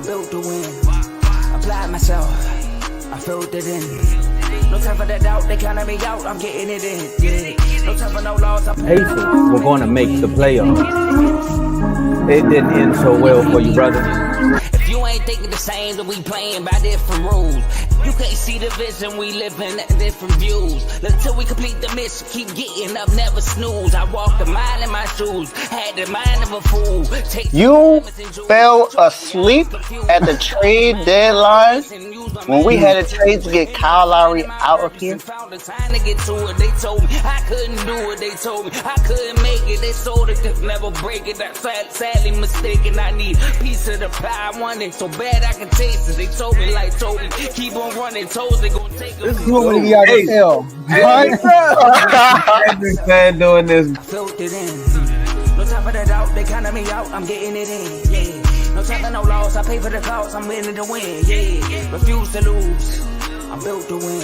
built to win. Applied myself, I filled it in. No time for that doubt, they counted me out, I'm getting it in. Yeah. No time for no loss. Pacers were going to make the playoffs. It didn't end so well for you, brother. If you ain't thinking the same, then we playing by different rules. You can't see the vision, we living at different views. Until we complete the mission, keep getting up, never snooze. I walked a mile in my shoes, had the mind of a fool. You fell asleep at the trade deadline when we had a trade to get Kyle Lowry out of here. They told me I couldn't do it. They told me I couldn't make it. They sold it to never break it. That's sadly mistaken. I need a piece of the pie. I want it so bad I can taste it. They told me like told me keep on running. Toes they gonna take this is what we got to tell. Man doing this. I filled it in. No time for the doubt. They counted me out. I'm getting it in. Yeah. No time for no loss. I pay for the cost. I'm winning to win. Yeah. Refuse to lose. I'm built to win.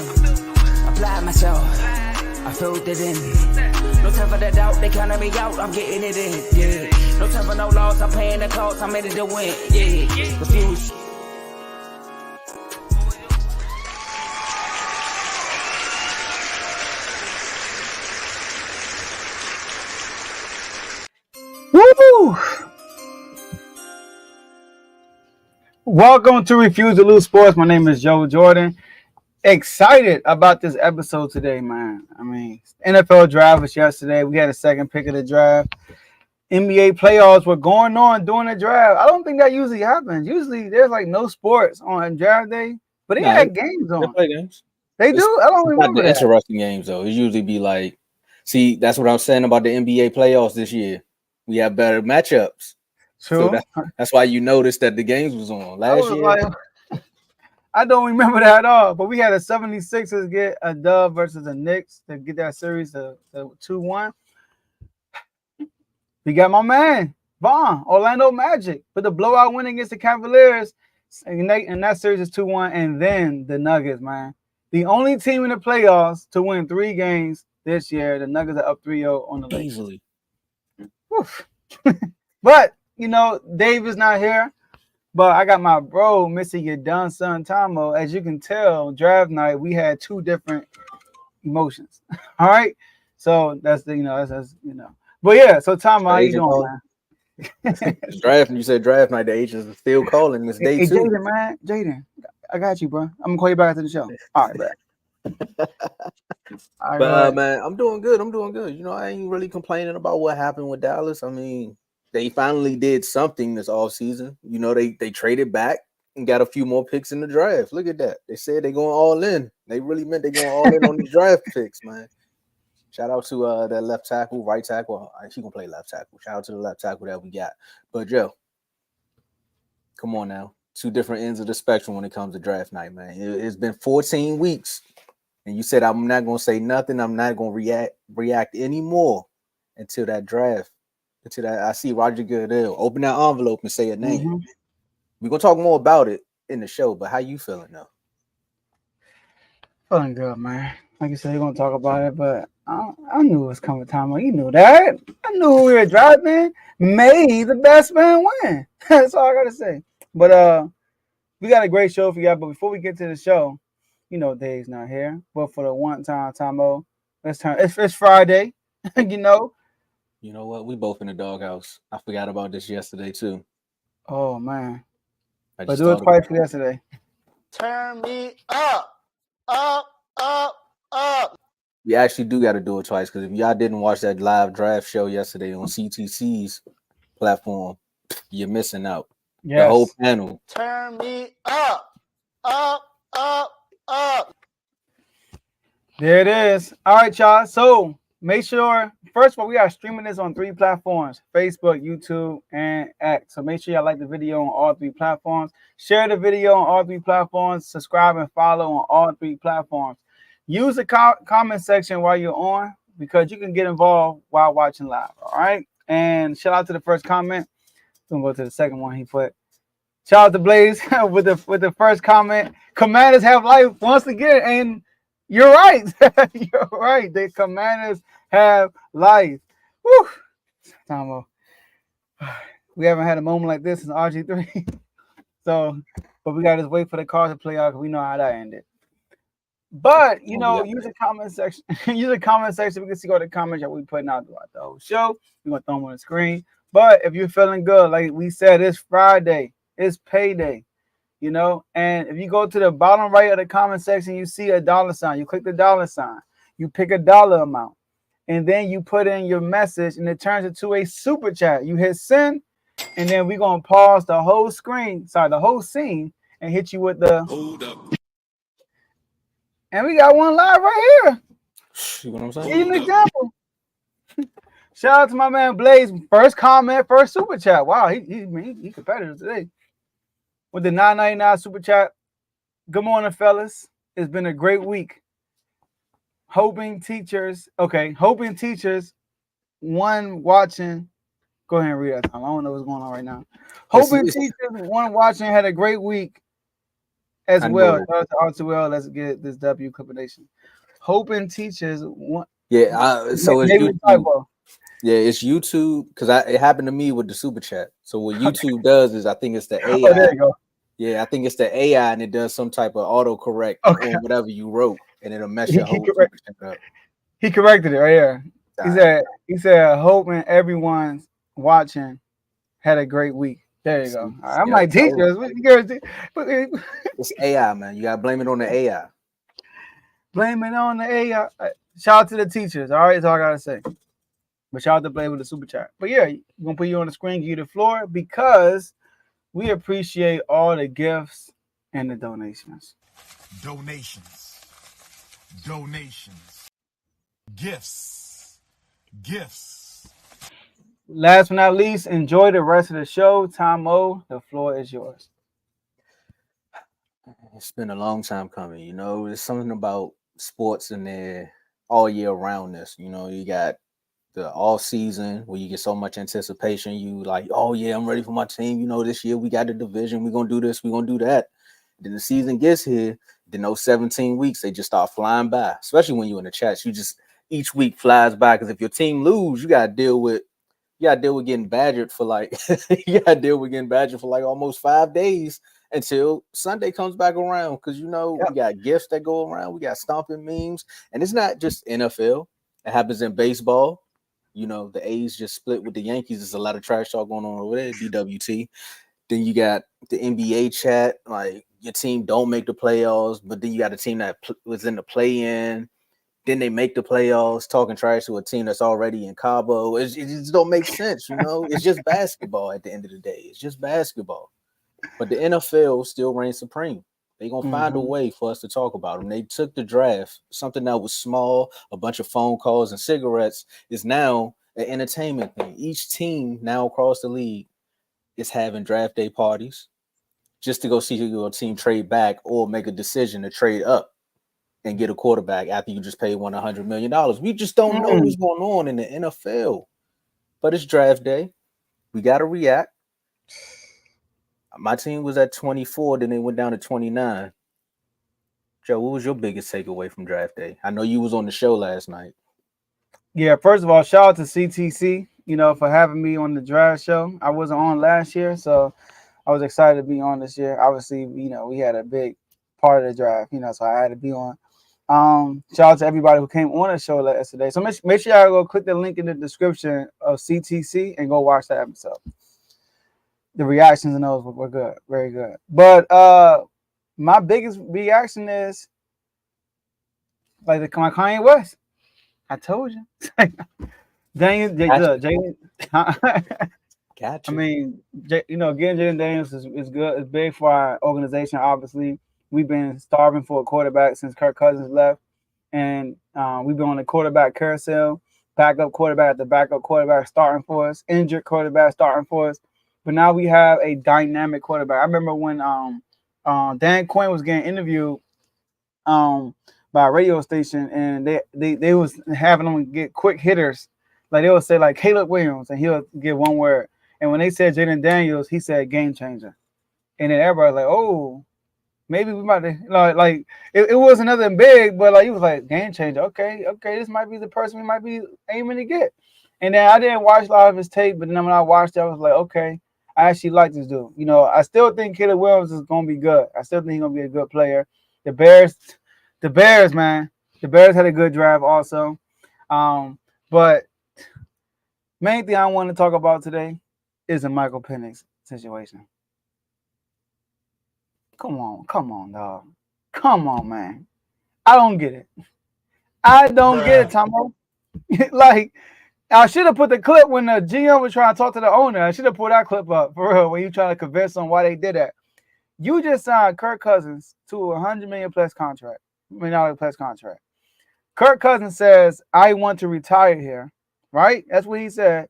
Apply myself. I filled it in. No time for the doubt, they counted me out, I'm getting it in. Yeah. No time for no loss, I'm paying the cost, I'm in it to win. Yeah. Refuse. Woo! Welcome to Refuse to Lose Sports. My name is Joe Jordan. Excited about this episode today, man. I mean, NFL draft was yesterday. We had a second pick of the draft. NBA playoffs were going on during the draft. I don't think that usually happens. Usually there's like no sports on draft day, but they had games on. They play games. They do? I don't remember that. Interesting games, though. It usually be like, see, that's what I was saying about the NBA playoffs this year. We have better matchups. True. So that's why you noticed that the games was on last year. I don't remember that at all, but we had a 76ers get a dub versus the Knicks to get that series to 2-1. We got my man, Vaughn, Orlando Magic, with the blowout win against the Cavaliers, and that series is 2-1, and then the Nuggets, man. The only team in the playoffs to win 3 games this year. The Nuggets are up 3-0 on the Lakers. Easily. But, you know, Dave is not here. But I got my bro, missing your done son, Tomo. As you can tell, draft night, we had 2 different emotions. All right? So that's that's. But yeah, so Tomo, how you doing, man? Draft, you said draft night, the agents are still calling this day too. Jaden, man. Jaden, I got you, bro. I'm going to call you back after the show. All right, bro. But man, I'm doing good. You know, I ain't really complaining about what happened with Dallas. I mean, they finally did something this offseason. You know, they traded back and got a few more picks in the draft. Look at that. They said they're going all in. They really meant they're going all in on these draft picks, man. Shout out to that left tackle, right tackle. He going to play left tackle. Shout out to the left tackle that we got. But, Joe, come on now. 2 different ends of the spectrum when it comes to draft night, man. It's been 14 weeks. And you said, I'm not going to say nothing. I'm not going to react anymore until that draft. Until that, I see Roger Goodell open that envelope and say a name. Mm-hmm. We're gonna talk more about it in the show, but how you feeling though? Feeling good, man. Like you said, you're gonna talk about it, but I knew it was coming time. You knew that. I knew we were driving. May the best man win. That's all I gotta say. But we got a great show for you. But before we get to the show, you know Dave's not here. But for the one time, Tomo, let's turn. It's Friday, you know. You know what? We both in the doghouse. I forgot about this yesterday too. Oh man! But do it twice for yesterday. Turn me up, up, up, up. We actually do got to do it twice because if y'all didn't watch that live draft show yesterday on CTC's platform, you're missing out. Yes. The whole panel. Turn me up, up, up, up. There it is. All right, y'all. So make sure, first of all, we are streaming this on 3 platforms, Facebook, YouTube, and X. So make sure y'all like the video on all 3 platforms. Share the video on all 3 platforms. Subscribe and follow on all 3 platforms. Use the comment section while you're on because you can get involved while watching live, all right? And shout out to the first comment. We're going to go to the second one he put. Shout out to Blaze with the first comment. Commanders have life once again, and you're right. You're right. The Commanders have life. Woo! Tomo. We haven't had a moment like this since RG3. So, but we got to wait for the cards to play out because we know how that ended. But use the comment section. Use the comment section. We can see all the comments that we putting out throughout the whole show. We're gonna throw them on the screen. But if you're feeling good, like we said, it's Friday, it's payday, And if you go to the bottom right of the comment section, you see a $sign. You click the $sign. You pick a dollar amount, and then you put in your message, and it turns into a super chat. You hit send, and then we're gonna pause the whole screen, the whole scene, and hit you with the hold up. And we got one live right here. See what I'm saying? Give you an example. Shout out to my man Blaze. First comment, first super chat. Wow, he competitive today. With the $9.99 super chat. Good morning, fellas. It's been a great week. Hoping teachers, one watching. Go ahead and read that time. I don't know what's going on right now. Hoping teachers, one watching, had a great week. As well, let's get this W combination. Hoping teachers want. Yeah, so it's YouTube. Yeah, it's YouTube because it happened to me with the super chat. So what YouTube does is I think it's the AI. Oh, there you go. Yeah, I think it's the AI, and it does some type of autocorrect on whatever you wrote, and it'll mess your whole super chat up. He corrected it right here. He said, hoping everyone's watching had a great week. There you go. I'm like, teachers. It's AI, man. You gotta blame it on the AI. Blame it on the AI. Shout out to the teachers. All right, that's all I gotta say. But shout out to Blame with the super chat. But yeah, we're gonna put you on the screen, give you the floor because we appreciate all the gifts and the donations. Donations. Gifts. Last but not least, enjoy the rest of the show. Tomo, the floor is yours. It's been a long time coming. There's something about sports in there all year roundness. You got the off season where you get so much anticipation. You like, oh yeah, I'm ready for my team. This year we got the division. We're gonna do this. We're gonna do that. Then the season gets here. Then those 17 weeks they just start flying by. Especially when you're in the chats, each week flies by because if your team lose, you gotta deal with getting badgered for almost 5 days until Sunday comes back around because we got gifts that go around, we got stomping memes, and it's not just NFL. It happens in baseball. The A's just split with the Yankees. There's a lot of trash talk going on over there. BWT. Then you got the NBA chat, like your team don't make the playoffs, but then you got a team that was in the play-in. Then they make the playoffs, talking trash to a team that's already in Cabo. It just don't make sense, It's just basketball at the end of the day. It's just basketball. But the NFL still reigns supreme. They're going to find a way for us to talk about them. They took the draft, something that was small, a bunch of phone calls and cigarettes, is now an entertainment thing. Each team now across the league is having draft day parties just to go see your team trade back or make a decision to trade up and get a quarterback after you just paid $100 million. We just don't know what's going on in the NFL. But it's draft day. We got to react. My team was at 24, then they went down to 29. Joe, what was your biggest takeaway from draft day? I know you was on the show last night. Yeah, first of all, shout out to CTC, for having me on the draft show. I wasn't on last year, so I was excited to be on this year. Obviously, we had a big part of the draft, so I had to be on. Shout out to everybody who came on the show yesterday. So make sure y'all go click the link in the description of CTC and go watch that episode. The reactions and those were good, very good. But my biggest reaction is like the Kanye West. I told you, Daniel. Gotcha. I mean, getting Jaden Daniels is good. It's big for our organization. Obviously, we've been starving for a quarterback since Kirk Cousins left, and we've been on the quarterback carousel. Backup quarterback at the backup quarterback starting for us. Injured quarterback starting for us. But now we have a dynamic quarterback. I remember when Dan Quinn was getting interviewed by a radio station, and they was having him get quick hitters. Like they would say like Caleb Williams, and he'll give one word. And when they said Jaden Daniels, he said game changer. And then everybody was like, oh, maybe we might like it wasn't nothing big, but like he was like game changer. Okay, this might be the person we might be aiming to get. And then I didn't watch a lot of his tape, but then when I watched it, I was like, okay. I actually like this dude. You know, I still think Caleb Williams is gonna be good. I still think he's gonna be a good player. The Bears, man. The Bears had a good drive also. But main thing I want to talk about today is the Michael Penix situation. Come on, dog. Come on, man. I don't get it. I don't get it, Tomo. Like, I should have put the clip when the GM was trying to talk to the owner. I should have put that clip up for real when you trying to convince them why they did that. You just signed Kirk Cousins to a $100 million plus contract. Kirk Cousins says, I want to retire here. Right? That's what he said.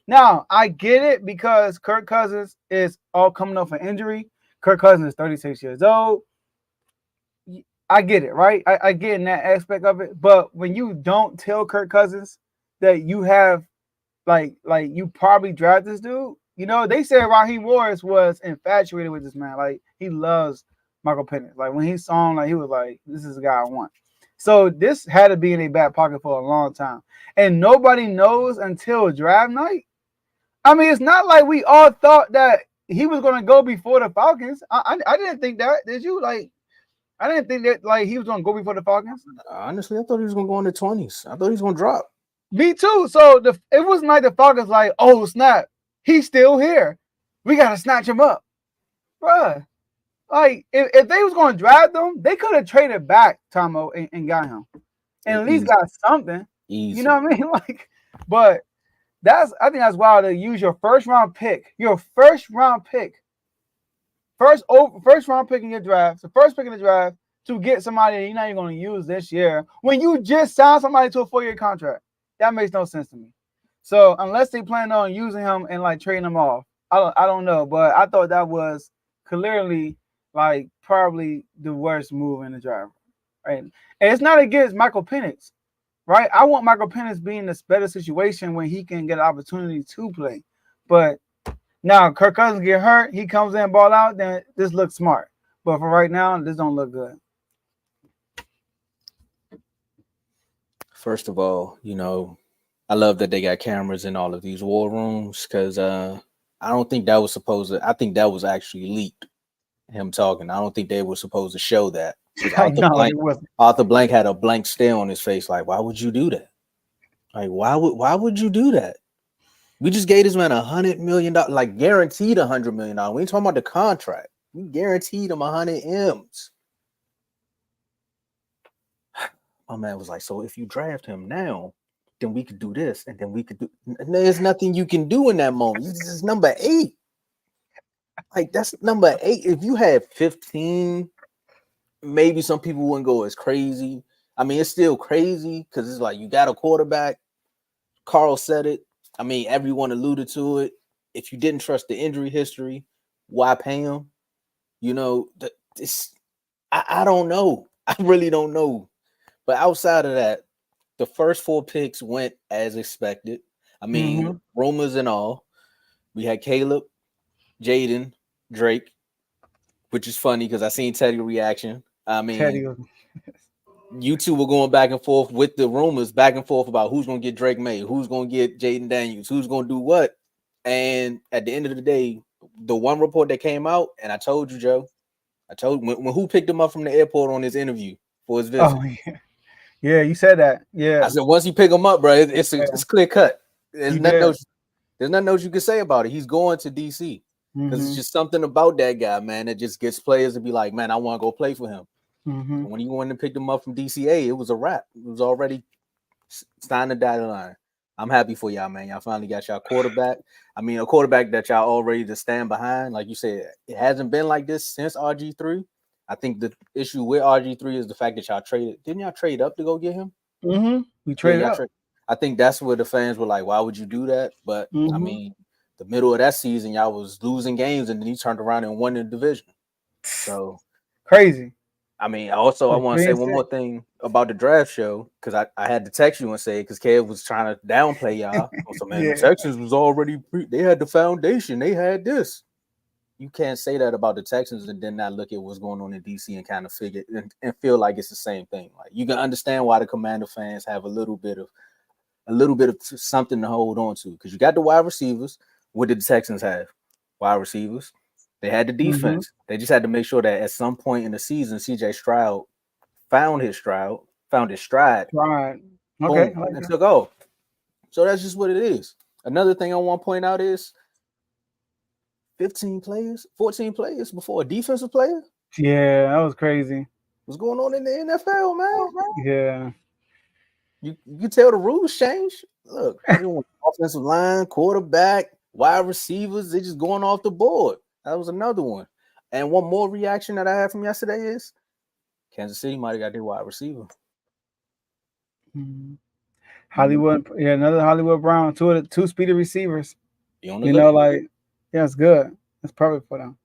Now, I get it because Kirk Cousins is all coming off an injury. Kirk Cousins is 36 years old. I get it, right? I get in that aspect of it. But when you don't tell Kirk Cousins that you have, like you probably draft this dude, you know, they said Raheem Morris was infatuated with this man. Like, he loves Michael Penix. Like, when he saw him, like, he was like, this is the guy I want. So this had to be in a back pocket for a long time. And nobody knows until draft night. I mean, it's not like we all thought that he was going to go before the Falcons. I didn't think that. Did you? Like, I didn't think that like he was going to go before the Falcons. Honestly, I thought he was going to go in the 20s. I thought he was going to drop. Me too. So it wasn't like the Falcons like, oh, snap, he's still here. We got to snatch him up. Bruh. Like, if they was going to draft them, they could have traded back, Tomo, and got him. And at least got something. Easy. You know what I mean? Like, but I think that's wild to use your first round pick in your draft, the first pick in the draft, to get somebody you're not even going to use this year when you just signed somebody to a 4-year contract. That makes no sense to me. So unless they plan on using him and like trading him off, I don't know. But I thought that was clearly like probably the worst move in the draft. Right? And it's not against Michael Penix. Right? I want Michael Penix being in this better situation when he can get an opportunity to play. But now Kirk Cousins get hurt, he comes in and ball out, then this looks smart. But for right now, this don't look good. First of all, you know, I love that they got cameras in all of these war rooms because I don't think that was supposed to. I think that was actually leaked. Him talking. I don't think they were supposed to show that. Arthur Blank had a blank stare on his face. Like, why would you do that? Like, why would you do that? We just gave this man $100 million, like guaranteed $100 million. We ain't talking about the contract. We guaranteed him 100 M's. My man was like, so if you draft him now, then we could do this, and then we could do. And there's nothing you can do in that moment. This is number 8. Like, that's number 8. If you had 15, maybe some people wouldn't go as crazy. I mean, it's still crazy because it's like you got a quarterback. Carl said it. I mean, everyone alluded to it. If you didn't trust the injury history, why pay him? You know, I don't know. I really don't know. But outside of that, the first 4 picks went as expected. I mean, rumors and all. We had Caleb, Jaden, Drake, which is funny because I seen Teddy's reaction. I mean, you two were going back and forth with the rumors, back and forth about who's going to get Drake May, who's going to get Jaden Daniels, who's going to do what. And at the end of the day, the one report that came out, and I told you, Joe, when who picked him up from the airport on his interview for his visit. Oh, yeah. Yeah, you said that. Yeah. I said, once you pick him up, bro, it's clear cut. There's nothing else you can say about it. He's going to DC because it's just something about that guy, man, that just gets players to be like, man, I want to go play for him. When he went and picked him up from DCA, it was a wrap. It was already signed the dotted line. I'm happy for y'all, man. Y'all finally got y'all quarterback. I mean, a quarterback that y'all all ready to stand behind. Like you said, it hasn't been like this since RG3. I think the issue with RG3 is the fact that y'all traded. Didn't y'all trade up to go get him? We traded up. I think that's where the fans were like, why would you do that? But, I mean, the middle of that season, y'all was losing games, and then he turned around and won the division. So crazy. I mean, also, I want to say one more thing about the draft show, because I had to text you and say, because Kev was trying to downplay y'all. So, man, the Texans was already, they had the foundation. They had this. You can't say that about the Texans and then not look at what's going on in DC and kind of figure and feel like it's the same thing. Like, you can understand why the Commander fans have a little bit of something to hold on to, because you got the wide receivers. What did the Texans have? wide receivers. They had the defense. They just had to make sure that at some point in the season, CJ Stroud found his stride. Right. Okay. Boom, and took off. So that's just what it is. Another thing I want to point out is 15 players, 14 players before a defensive player. Yeah, that was crazy. What's going on in the NFL, man? Yeah. You tell the rules change. Look, offensive line, quarterback, wide receivers, they're just going off the board. That was another one. And one more reaction that I had from yesterday is Kansas City might have got their wide receiver. Hollywood, another Hollywood Brown, two speedy receivers. It's good. It's perfect for them.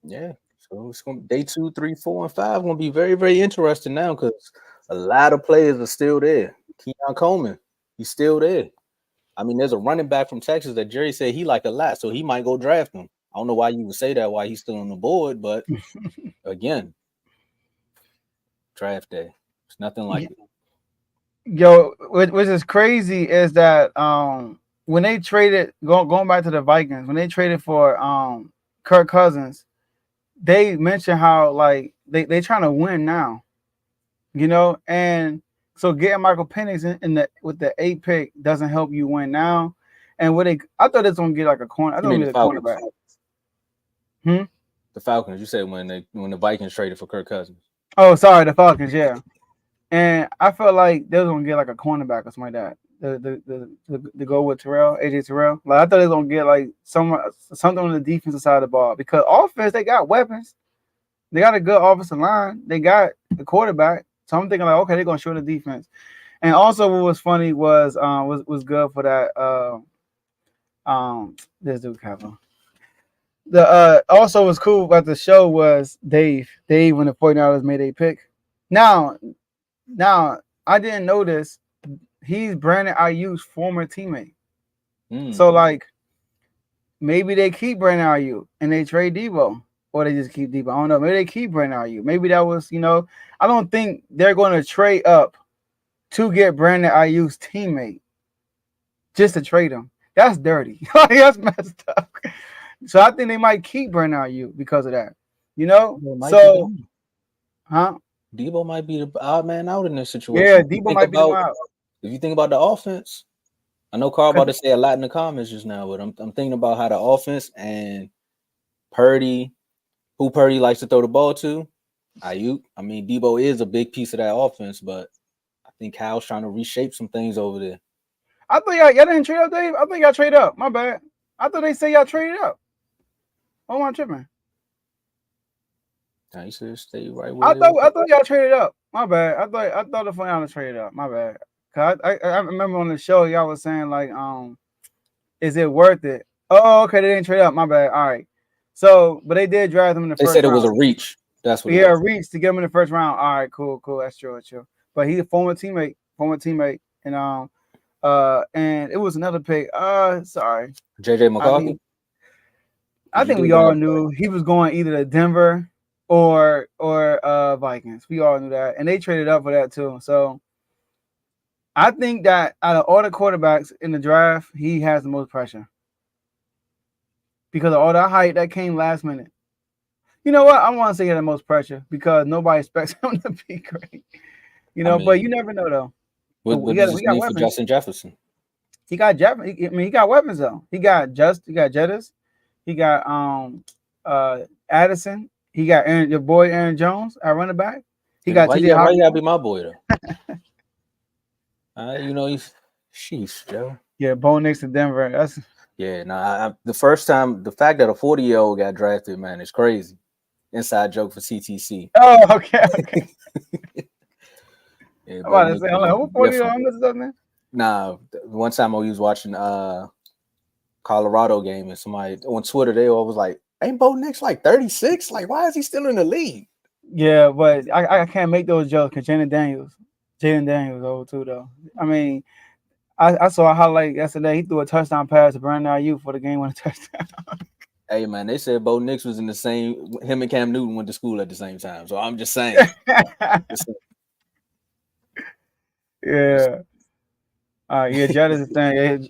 Yeah. So it's going to day 2, 3, 4, and 5 going to be very, very interesting now because a lot of players are still there. Keon Coleman, he's still there. I mean, there's a running back from Texas that Jerry said he liked a lot, so he might go draft him. I don't know why you would say that while he's still on the board, but again, draft day. It's nothing like it. Yo, which is crazy is that when they traded, going back to the Vikings, when they traded for Kirk Cousins, they mentioned how like they trying to win now, and so getting Michael Penix with the 8 pick doesn't help you win now. And I thought it's gonna get like a corner. I don't get a cornerback. The Falcons. You said when the Vikings traded for Kirk Cousins. Oh, sorry, the Falcons. Yeah, and I felt like they was gonna get like a cornerback or something like that. The go with AJ Terrell. Like I thought they was gonna get like something on the defensive side of the ball because offense they got weapons. They got a good offensive line. They got the quarterback. So I'm thinking like, okay, they're gonna show the defense. And also, what was funny was good for that. This dude Kevin. Also was cool about the show was Dave when the 49ers made a pick. Now I didn't know this. He's Brandon Ayuk's former teammate. So like maybe they keep Brandon Ayuk and they trade Debo, or they just keep Debo. I don't know. Maybe they keep Brandon Ayuk. Maybe that was, I don't think they're going to trade up to get Brandon Ayuk's teammate just to trade him. That's dirty. That's messed up. So I think they might keep Brandon Ayuk because of that. So, Debo might be the odd man out in this situation. Yeah, Debo might be the out. If you think about the offense, I know Carl about to say a lot in the comments just now, but I'm thinking about how the offense and Purdy, who Purdy likes to throw the ball to, Ayuk. I mean, Debo is a big piece of that offense, but I think Kyle's trying to reshape some things over there. I thought y'all didn't trade up, Dave. I think y'all trade up. My bad. I thought they say y'all traded up. Oh, my tripping. Now you should stay right where I thought y'all traded up. My bad. I thought the 49ers traded up. My bad. Cause I remember on the show y'all was saying like, is it worth it? Oh, okay, they didn't trade up. My bad. All right. So, but they did draft them in the first round. They said it was a reach. That's what. Yeah, a reach to get him in the first round. All right, cool. That's true. But he's a former teammate, and and it was another pick. Sorry, JJ McCarthy. I think we all knew he was going either to Denver or Vikings. We all knew that, and they traded up for that too. So I think that out of all the quarterbacks in the draft, he has the most pressure because of all the hype that came last minute. You know what? I want to say he had the most pressure because nobody expects him to be great. But you never know though. We got weapons for Justin Jefferson. He got he got weapons though. He got Jettis. He got Addison. He got your boy Aaron Jones at running back. He got why you gotta be my boy though? He's sheesh, Joe. Yeah, Bo Nix to Denver. That's the fact that a 40-year-old got drafted, man, is crazy. Inside joke for CTC. Oh, okay. Yeah, I'm about to say, what 40-year-old is that, man? Nah, one time I was watching Colorado game and somebody on Twitter, they all was like, ain't Bo Nix like 36? Like, why is he still in the league? Yeah, but I can't make those jokes because Jaden Daniels old too, though. I mean, I saw a highlight yesterday. He threw a touchdown pass to Brandon Ayuk for the game-winning touchdown. Hey, man, they said Bo Nix was in the same – him and Cam Newton went to school at the same time. So I'm just saying. Yeah. Yeah, Jed is the thing.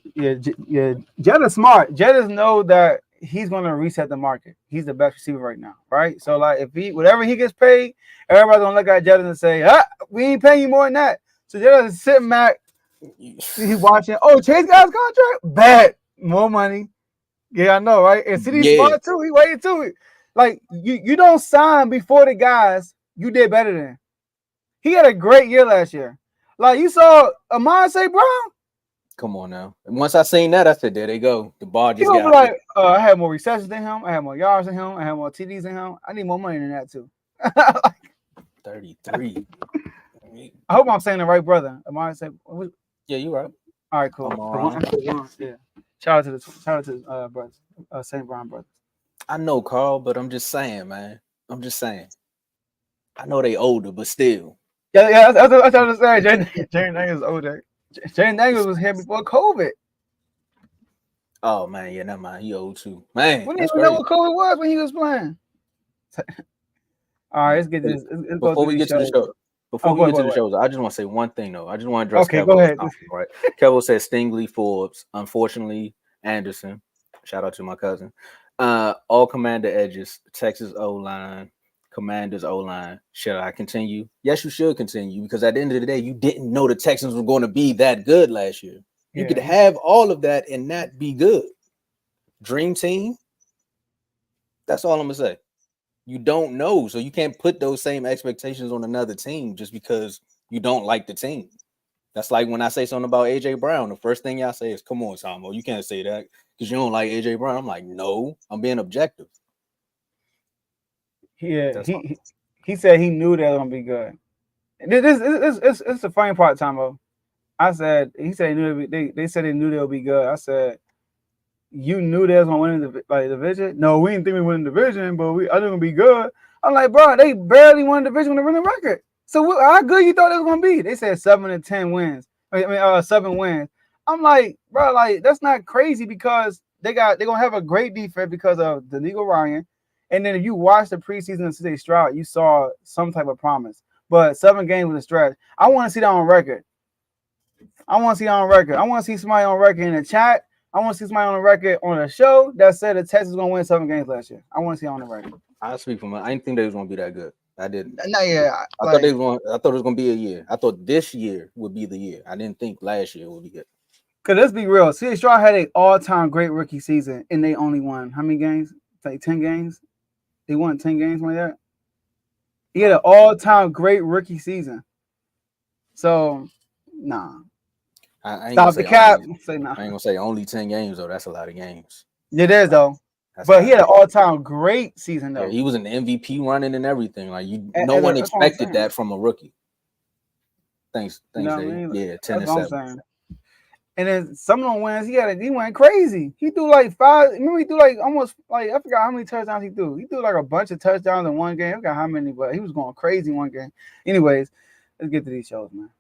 Yeah, Jed is smart. Jed is know that he's going to reset the market. He's the best receiver right now, right? So like if whatever he gets paid, everybody's gonna look at Jalen and say, we ain't paying you more than that. So Jalen is sitting back, he's watching. Oh, Chase got his contract, bad, more money. Yeah, I know, right? And CD's smart too. He waited too. Like you don't sign before the guys you did better than. He had a great year last year. Like you saw Amon St. Brown. Come on now. And once I seen that, I said, there they go. The bar just got like, I had more receptions than him. I had more yards than him. I had more TDs than him. I need more money than that too. 33. I hope I'm saying the right brother. Amon St. Yeah, you right. All right, cool. Yeah. Shout out to brothers, St. Brown brothers. I know, Carl, but I'm just saying, man. I'm just saying. I know they older, but still. Yeah, that's what I was trying to say. Jaden Daniels is older. Jaden Daniels was here before COVID. Oh man, yeah, never mind. He old too. Man, we didn't even know what COVID was when he was playing. All right, let's get this. Before we get to the show, I just want to say one thing though. I just want to address. Okay, go ahead. Right, Kevo said Stingley, Forbes. Unfortunately, Anderson. Shout out to my cousin. All Commander edges, Texas O-line, Commanders O-line. Should I continue? Yes, you should continue because at the end of the day, you didn't know the Texans were going to be that good last year. You could have all of that and not be good. Dream team. That's all I'm gonna say. You don't know, so you can't put those same expectations on another team just because you don't like the team. That's like when I say something about AJ Brown. The first thing y'all say is, "Come on, Tomo, you can't say that because you don't like AJ Brown." I'm like, no, I'm being objective. Yeah, he said he knew they were gonna be good. It's the funny part, Tomo. He said he knew they said they knew they'll be good. I said, you knew they was gonna win the division? No, we didn't think we win the division, but I think gonna be good. I'm like, bro, they barely won the division when they win the record. So how good you thought it was gonna be? They said 7 and 10 wins. 7 wins. I'm like, bro, like that's not crazy because they're gonna have a great defense because of D'Amico Ryan. And then if you watch the preseason of CJ Stroud, you saw some type of promise. But 7 games was a stretch. I want to see that on record. I want to see somebody on record in the chat. I want to see somebody on the record on a show that said the Texans was gonna win 7 games last year. I want to see it on the record. I speak for I didn't think they was gonna be that good. I didn't. Not yet. I thought it was gonna be a year. I thought this year would be the year. I didn't think last year would be good. Cause let's be real, CJ Stroud had an all-time great rookie season, and they only won how many games? Like 10 games. They won 10 games like that. He had an all-time great rookie season. So, nah. I ain't Stop the cap. Say nah. I ain't gonna say only 10 games though. That's a lot of games. It is though. But he had an all-time great season though. Yeah, he was an MVP running and everything. Like no one expected that from a rookie. Thanks, Dave. Yeah, 10 and 7. And then some of them wins, he went crazy. He threw like 5. Remember, he threw like almost like I forgot how many touchdowns he threw. He threw like a bunch of touchdowns in one game. I forgot how many, but he was going crazy one game. Anyways, let's get to these shows, man.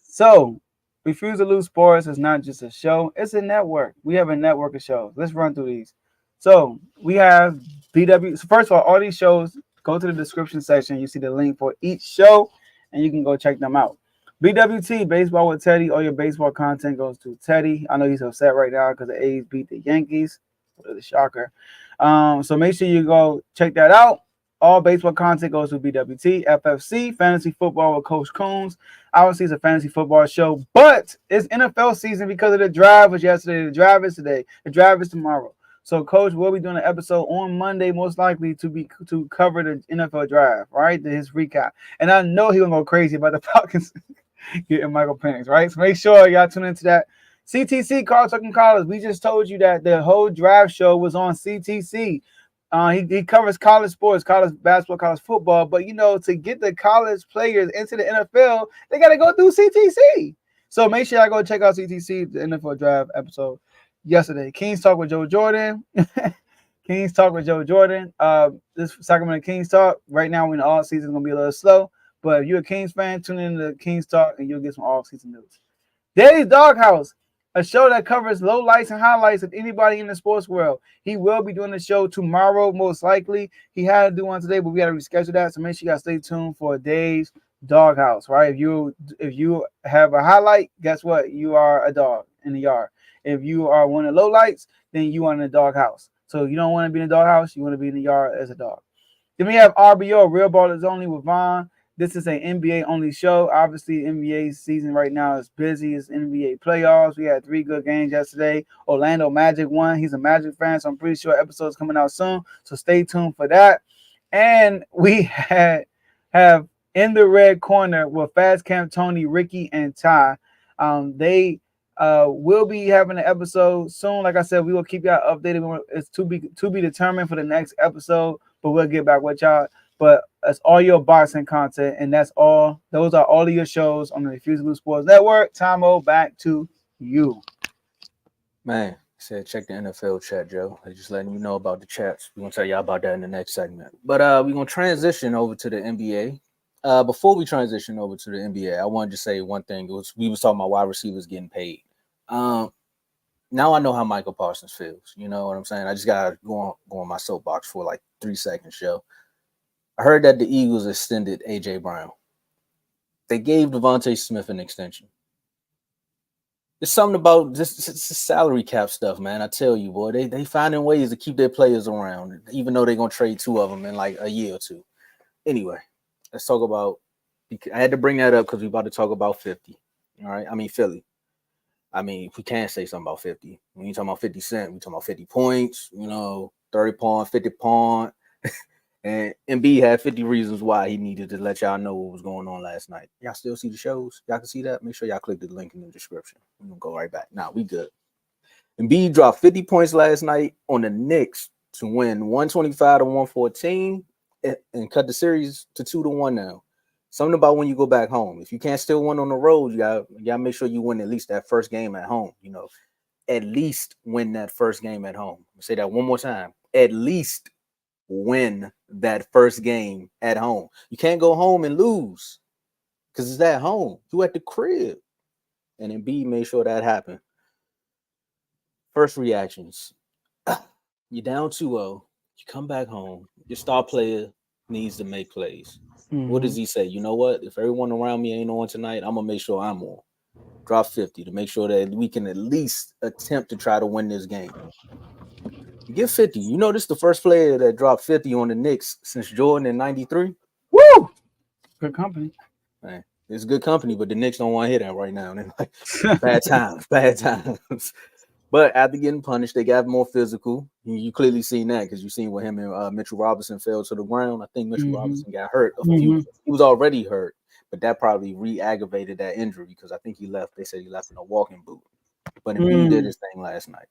So, Refuse to Lose Sports is not just a show; it's a network. We have a network of shows. Let's run through these. So we have BW. So first of all these shows, go to the description section. You see the link for each show, and you can go check them out. BWT, Baseball with Teddy. All your baseball content goes to Teddy. I know he's upset right now because the A's beat the Yankees. What a shocker. So make sure you go check that out. All baseball content goes to BWT. FFC, Fantasy Football with Coach Coombs. Obviously, it's a fantasy football show, but it's NFL season because of the drive was yesterday. The drive is today. The drive is tomorrow. So, Coach will be doing an episode on Monday, most likely to cover the NFL drive, right? His recap. And I know he's gonna go crazy about the Falcons getting Michael Penix, right? So make sure y'all tune into that. CTC, Carl Talking College. We just told you that the whole draft show was on CTC. He covers college sports, college basketball, college football. But, to get the college players into the NFL, they got to go through CTC. So make sure y'all go check out CTC, the NFL draft episode yesterday. Kings Talk with Joe Jordan. This Sacramento Kings Talk. Right now, we're in the off season. It's going to be a little slow. But if you're a Kings fan, tune in to Kings Talk and you'll get some off-season news. Daddy's Doghouse, a show that covers lowlights and highlights of anybody in the sports world. He will be doing the show tomorrow, most likely. He had to do one today, but we got to reschedule that. So make sure you guys stay tuned for Dave's Doghouse, right? If you have a highlight, guess what? You are a dog in the yard. If you are one of the lowlights, then you are in the doghouse. So you don't want to be in the doghouse. You want to be in the yard as a dog. Then we have RBO, Real Ballers Only with Vaughn. This is an NBA only show. Obviously, NBA season right now is busy. It's NBA playoffs. We had 3 good games yesterday. Orlando Magic won. He's a Magic fan, so I'm pretty sure episode's coming out soon. So stay tuned for that. And we have in the red corner with Fast Camp Tony, Ricky, and Ty. They will be having an episode soon. Like I said, we will keep y'all updated. It's to be determined for the next episode, but we'll get back with y'all. But that's all your boxing content, and that's all. Those are all of your shows on the Refuse to Lose Sports Network. Tomo, back to you. Man, said check the NFL chat, Joe. They're just letting you know about the chats. We're gonna tell y'all about that in the next segment. But we're gonna transition over to the NBA. Before we transition over to the NBA, I wanted to say one thing. We was talking about wide receivers getting paid. Now I know how Michael Parsons feels. You know what I'm saying? I just gotta go on my soapbox for like 3 seconds, Joe. I heard that the Eagles extended A.J. Brown. They gave Devontae Smith an extension. There's something about this salary cap stuff, man. I tell you, boy, they finding ways to keep their players around, even though they're going to trade 2 of them in like a year or 2. Anyway, let's talk about – I had to bring that up because we're about to talk about 50, all right? I mean, Philly. I mean, we can't say something about 50. When you talking about 50 Cent, we talking about 50 points, 30 point, 50 point. And Embiid had 50 reasons why he needed to let y'all know what was going on last night. Y'all still see the shows? Y'all can see that? Make sure y'all click the link in the description. We're going to go right back. Nah, we good. Embiid dropped 50 points last night on the Knicks to win 125-114 and cut the series to 2-1 now. Something about when you go back home. If you can't still win on the road, you gotta make sure you win at least that first game at home. At least win that first game at home. I'll say that one more time. At least win that first game at home. You can't go home and lose because it's at home. You at the crib. And Embiid made sure that happened. First reactions. You're down 2-0. You come back home. Your star player needs to make plays. Mm-hmm. What does he say? You know what? If everyone around me ain't on tonight, I'm going to make sure I'm on. Drop 50 to make sure that we can at least attempt to try to win this game. Get 50. This is the first player that dropped 50 on the Knicks since Jordan in 93. Woo! Good company. Man, it's good company, but the Knicks don't want to hear that right now. They're like, bad times. But after getting punished, they got more physical. You clearly seen that because you seen what him and Mitchell Robinson fell to the ground. I think Mitchell Robinson got hurt. He was already hurt, but that probably re-aggravated that injury because I think he left. They said he left in a walking boot. But he did his thing last night.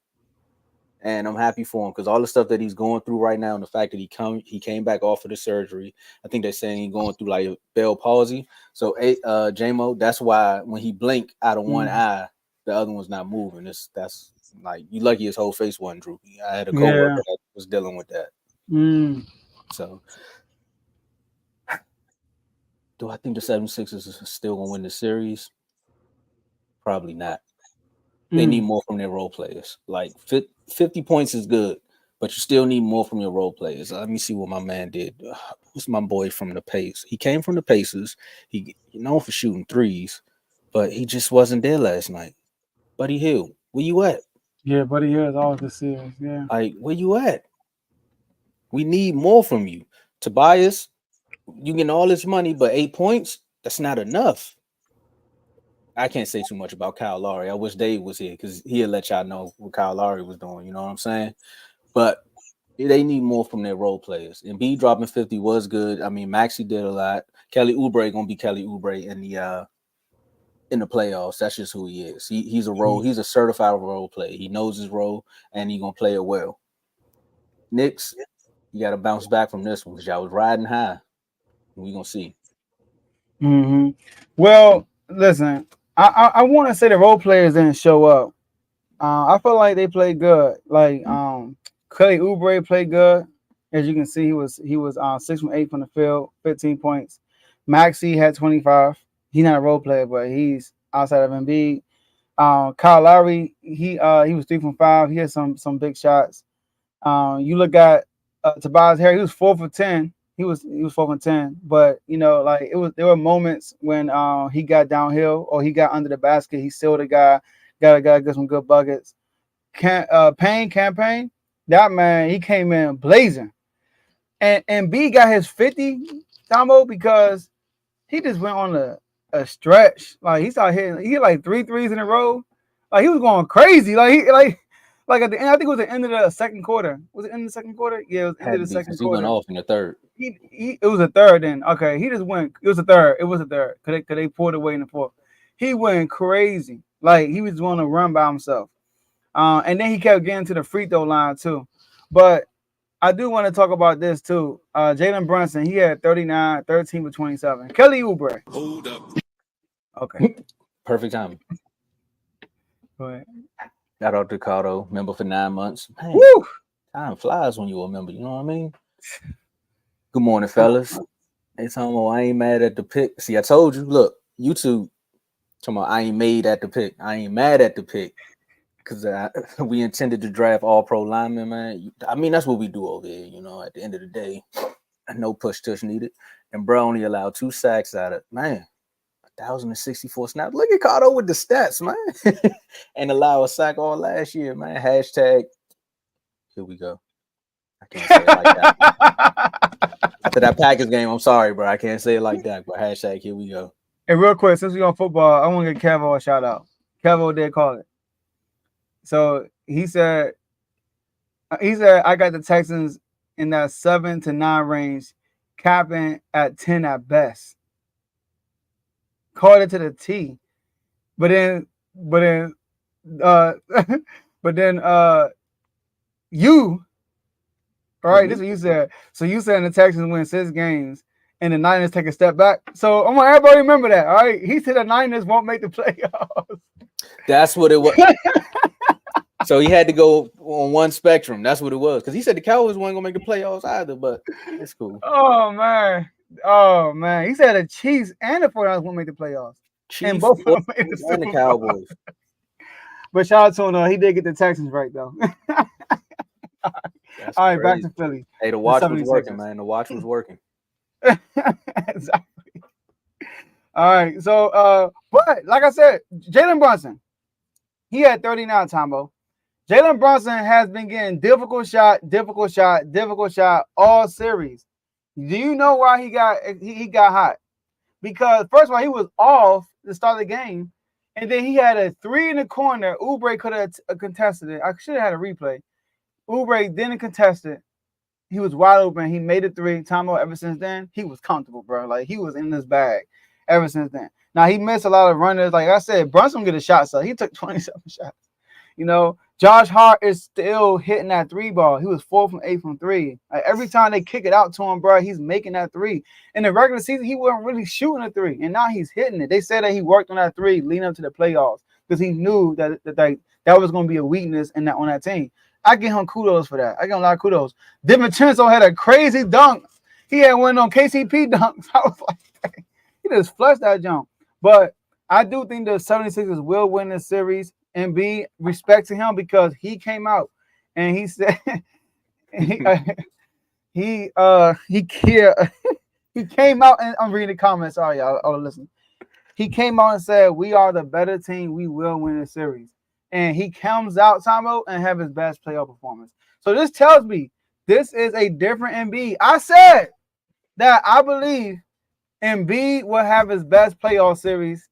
And I'm happy for him because all the stuff that he's going through right now and the fact that he came back off of the surgery, I think they're saying he's going through like Bell palsy. So, J-Mo, that's why when he blinked out of one eye, the other one's not moving. That's like, you lucky his whole face wasn't droopy. I had a coworker that was dealing with that. So, do I think the 76ers are still going to win the series? Probably not. They need more from their role players. Like 50 points is good, but you still need more from your role players. Let me see what my man did. Who's my boy from the Pacers? He came from the Pacers. He known for shooting threes, but he just wasn't there last night. Buddy Hield, where you at? Yeah, Buddy Hield is always the series. Yeah. Like, where you at? We need more from you. Tobias, you getting all this money, but 8 points? That's not enough. I can't say too much about Kyle Lowry. I wish Dave was here because he'll let y'all know what Kyle Lowry was doing. You know what I'm saying? But they need more from their role players. And B dropping 50 was good. I mean, Maxey did a lot. Kelly Oubre gonna be Kelly Oubre in the playoffs. That's just who he is. He's a certified role player. He knows his role and he's gonna play it well. Knicks, you gotta bounce back from this one because y'all was riding high. We're gonna see. Well, listen. I want to say the role players didn't show up. I feel like they played good. Like Kelly Oubre played good. As you can see, he was 6 from 8 from the field, 15 points. Maxey had 25. He's not a role player, but he's outside of Embiid. Kyle Lowry, he was 3 from 5. He had some big shots. You look at Tobias Harris, he was 4 for 10. He was 4 for 10, but there were moments when he got downhill or he got under the basket. He still got some good buckets. Campaign, That man, he came in blazing. And B got his 50, Tomo, because he just went on a stretch. Like he started hitting, he hit like 3 threes in a row. Like he was going crazy. Like at the end, I think it was the end of the second quarter. Was it in the second quarter? Yeah, it was end of Had to the be second because he went quarter. off in the third. It was a third then. Okay, he just went. It was a third. It was a third. Cause they pulled away in the fourth. He went crazy. Like he was going to run by himself. And then he kept getting to the free throw line too. But I do want to talk about this too. Jalen Brunson, he had 39, 13 for 27. Kelly Oubre. Hold up. Okay. Perfect timing. Go ahead. Shout out to Cardo, member for 9 months. Man, Woo! time flies when you're a member. You know what I mean? Good morning, fellas. Hey, Tomo, I ain't mad at the pick. See, I told you. Look, YouTube. Tomo, I ain't made at the pick. I ain't mad at the pick because we intended to draft all pro linemen, man. I mean, that's what we do over here. You know, at the end of the day, no push tush needed. And bro only allowed 2 sacks out of 1,064 snaps. Look at Cardo with the stats, man. And allow a sack all last year, man. Hashtag. Here we go. I can't say it like that. After that Packers game, I'm sorry, bro. I can't say it like that. But hashtag, here we go. And real quick, since we're on football, I want to give Kevo a shout out. Kevo did call it. So he said, I got the Texans in that 7 to 9 range, capping at 10 at best. Called it to the T. But then you, all right, this is what you said. So you said the Texans win 6 games and the Niners take a step back. So I want everybody to remember that. All right. He said the Niners won't make the playoffs. That's what it was. So he had to go on one spectrum. That's what it was. Because he said the Cowboys weren't gonna make the playoffs either, but it's cool. Oh man. He said the Chiefs and the 49ers won't make the playoffs. Chiefs and both of them made the and the Cowboys. But shout out to him, he did get the Texans right though. All right, crazy. back to Philly. Hey, the watch was working, man. The watch was working. Exactly. All right, so but like I said, Jalen Brunson, he had 39, Tombo. Jalen Brunson has been getting difficult shot all series. Do you know why he got hot? Because first of all, he was off to start the game, and then he had a 3 in the corner. Oubre could have contested it. I should have had a replay. Oubre didn't contest it. He was wide open. He made a 3. Tomo, ever since then, he was comfortable, bro. Like, he was in this bag ever since then. Now, he missed a lot of runners. Like I said, Brunson get a shot, so he took 27 shots. You know, Josh Hart is still hitting that 3 ball. He was 4 from 8 from 3. Like, every time they kick it out to him, bro, he's making that 3. In the regular season, he wasn't really shooting a 3, and now he's hitting it. They said that he worked on that 3 leading up to the playoffs because he knew that was going to be a weakness on that team. I give him kudos for that. I give him a lot of kudos. DiVincenzo had a crazy dunk. He had one on KCP dunks. I was like, he just flushed that jump. But I do think the 76ers will win this series, and be respect to him because he came out and he said he came out, and I'm reading the comments. Sorry, y'all. Oh, listen. He came out and said, "We are the better team. We will win the series." And he comes out, Tomo, and have his best playoff performance. So this tells me this is a different Embiid. I said that I believe Embiid will have his best playoff series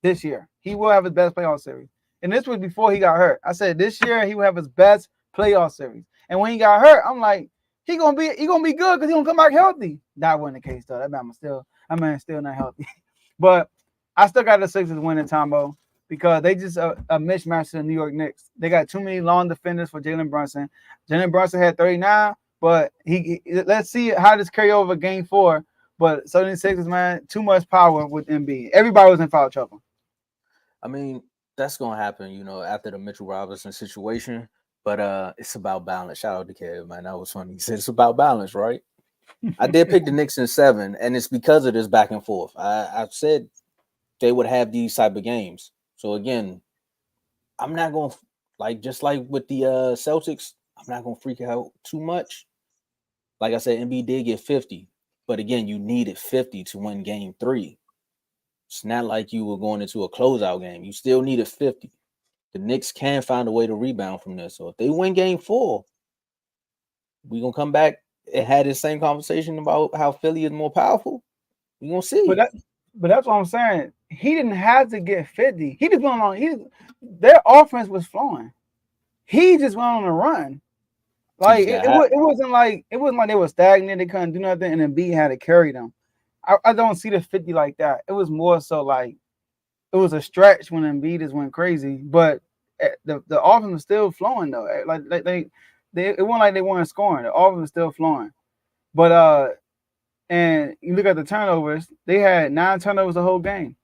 this year. He will have his best playoff series. And this was before he got hurt. I said this year he will have his best playoff series. And when he got hurt, I'm like, he gonna be good because he gonna come back healthy. That wasn't the case though. That man still not healthy. But I still got the Sixers winning, Tombo, because they just a mismatch to the New York Knicks. They got too many long defenders for Jalen Brunson. Jalen Brunson had 39, but let's see how this carry over game 4. But 76ers, man, too much power with Embiid. Everybody was in foul trouble. I mean, that's gonna happen, you know, after the Mitchell Robinson situation. But it's about balance. Shout out to Kev, man. That was funny. He said it's about balance, right? I did pick the Knicks in 7, and it's because of this back and forth. I've said they would have these type of games. So again, I'm not going to just like with the Celtics, I'm not going to freak out too much. Like I said, Embiid did get 50, but again, you needed 50 to win game 3. It's not like you were going into a closeout game. You still needed 50. The Knicks can find a way to rebound from this. So if they win game 4, We gonna come back and had the same conversation about how Philly is more powerful. We gonna see. But that's what I'm saying. He didn't have to get 50. He just went on. Their offense was flowing. He just went on a run. Like it wasn't like they were stagnant. They couldn't do nothing, and then B had to carry them. I don't see the 50 like that. It was more so like it was a stretch when Embiid just went crazy, but the offense was still flowing though. Like they it wasn't like they weren't scoring. The offense was still flowing, but and you look at the turnovers. They had 9 turnovers the whole game.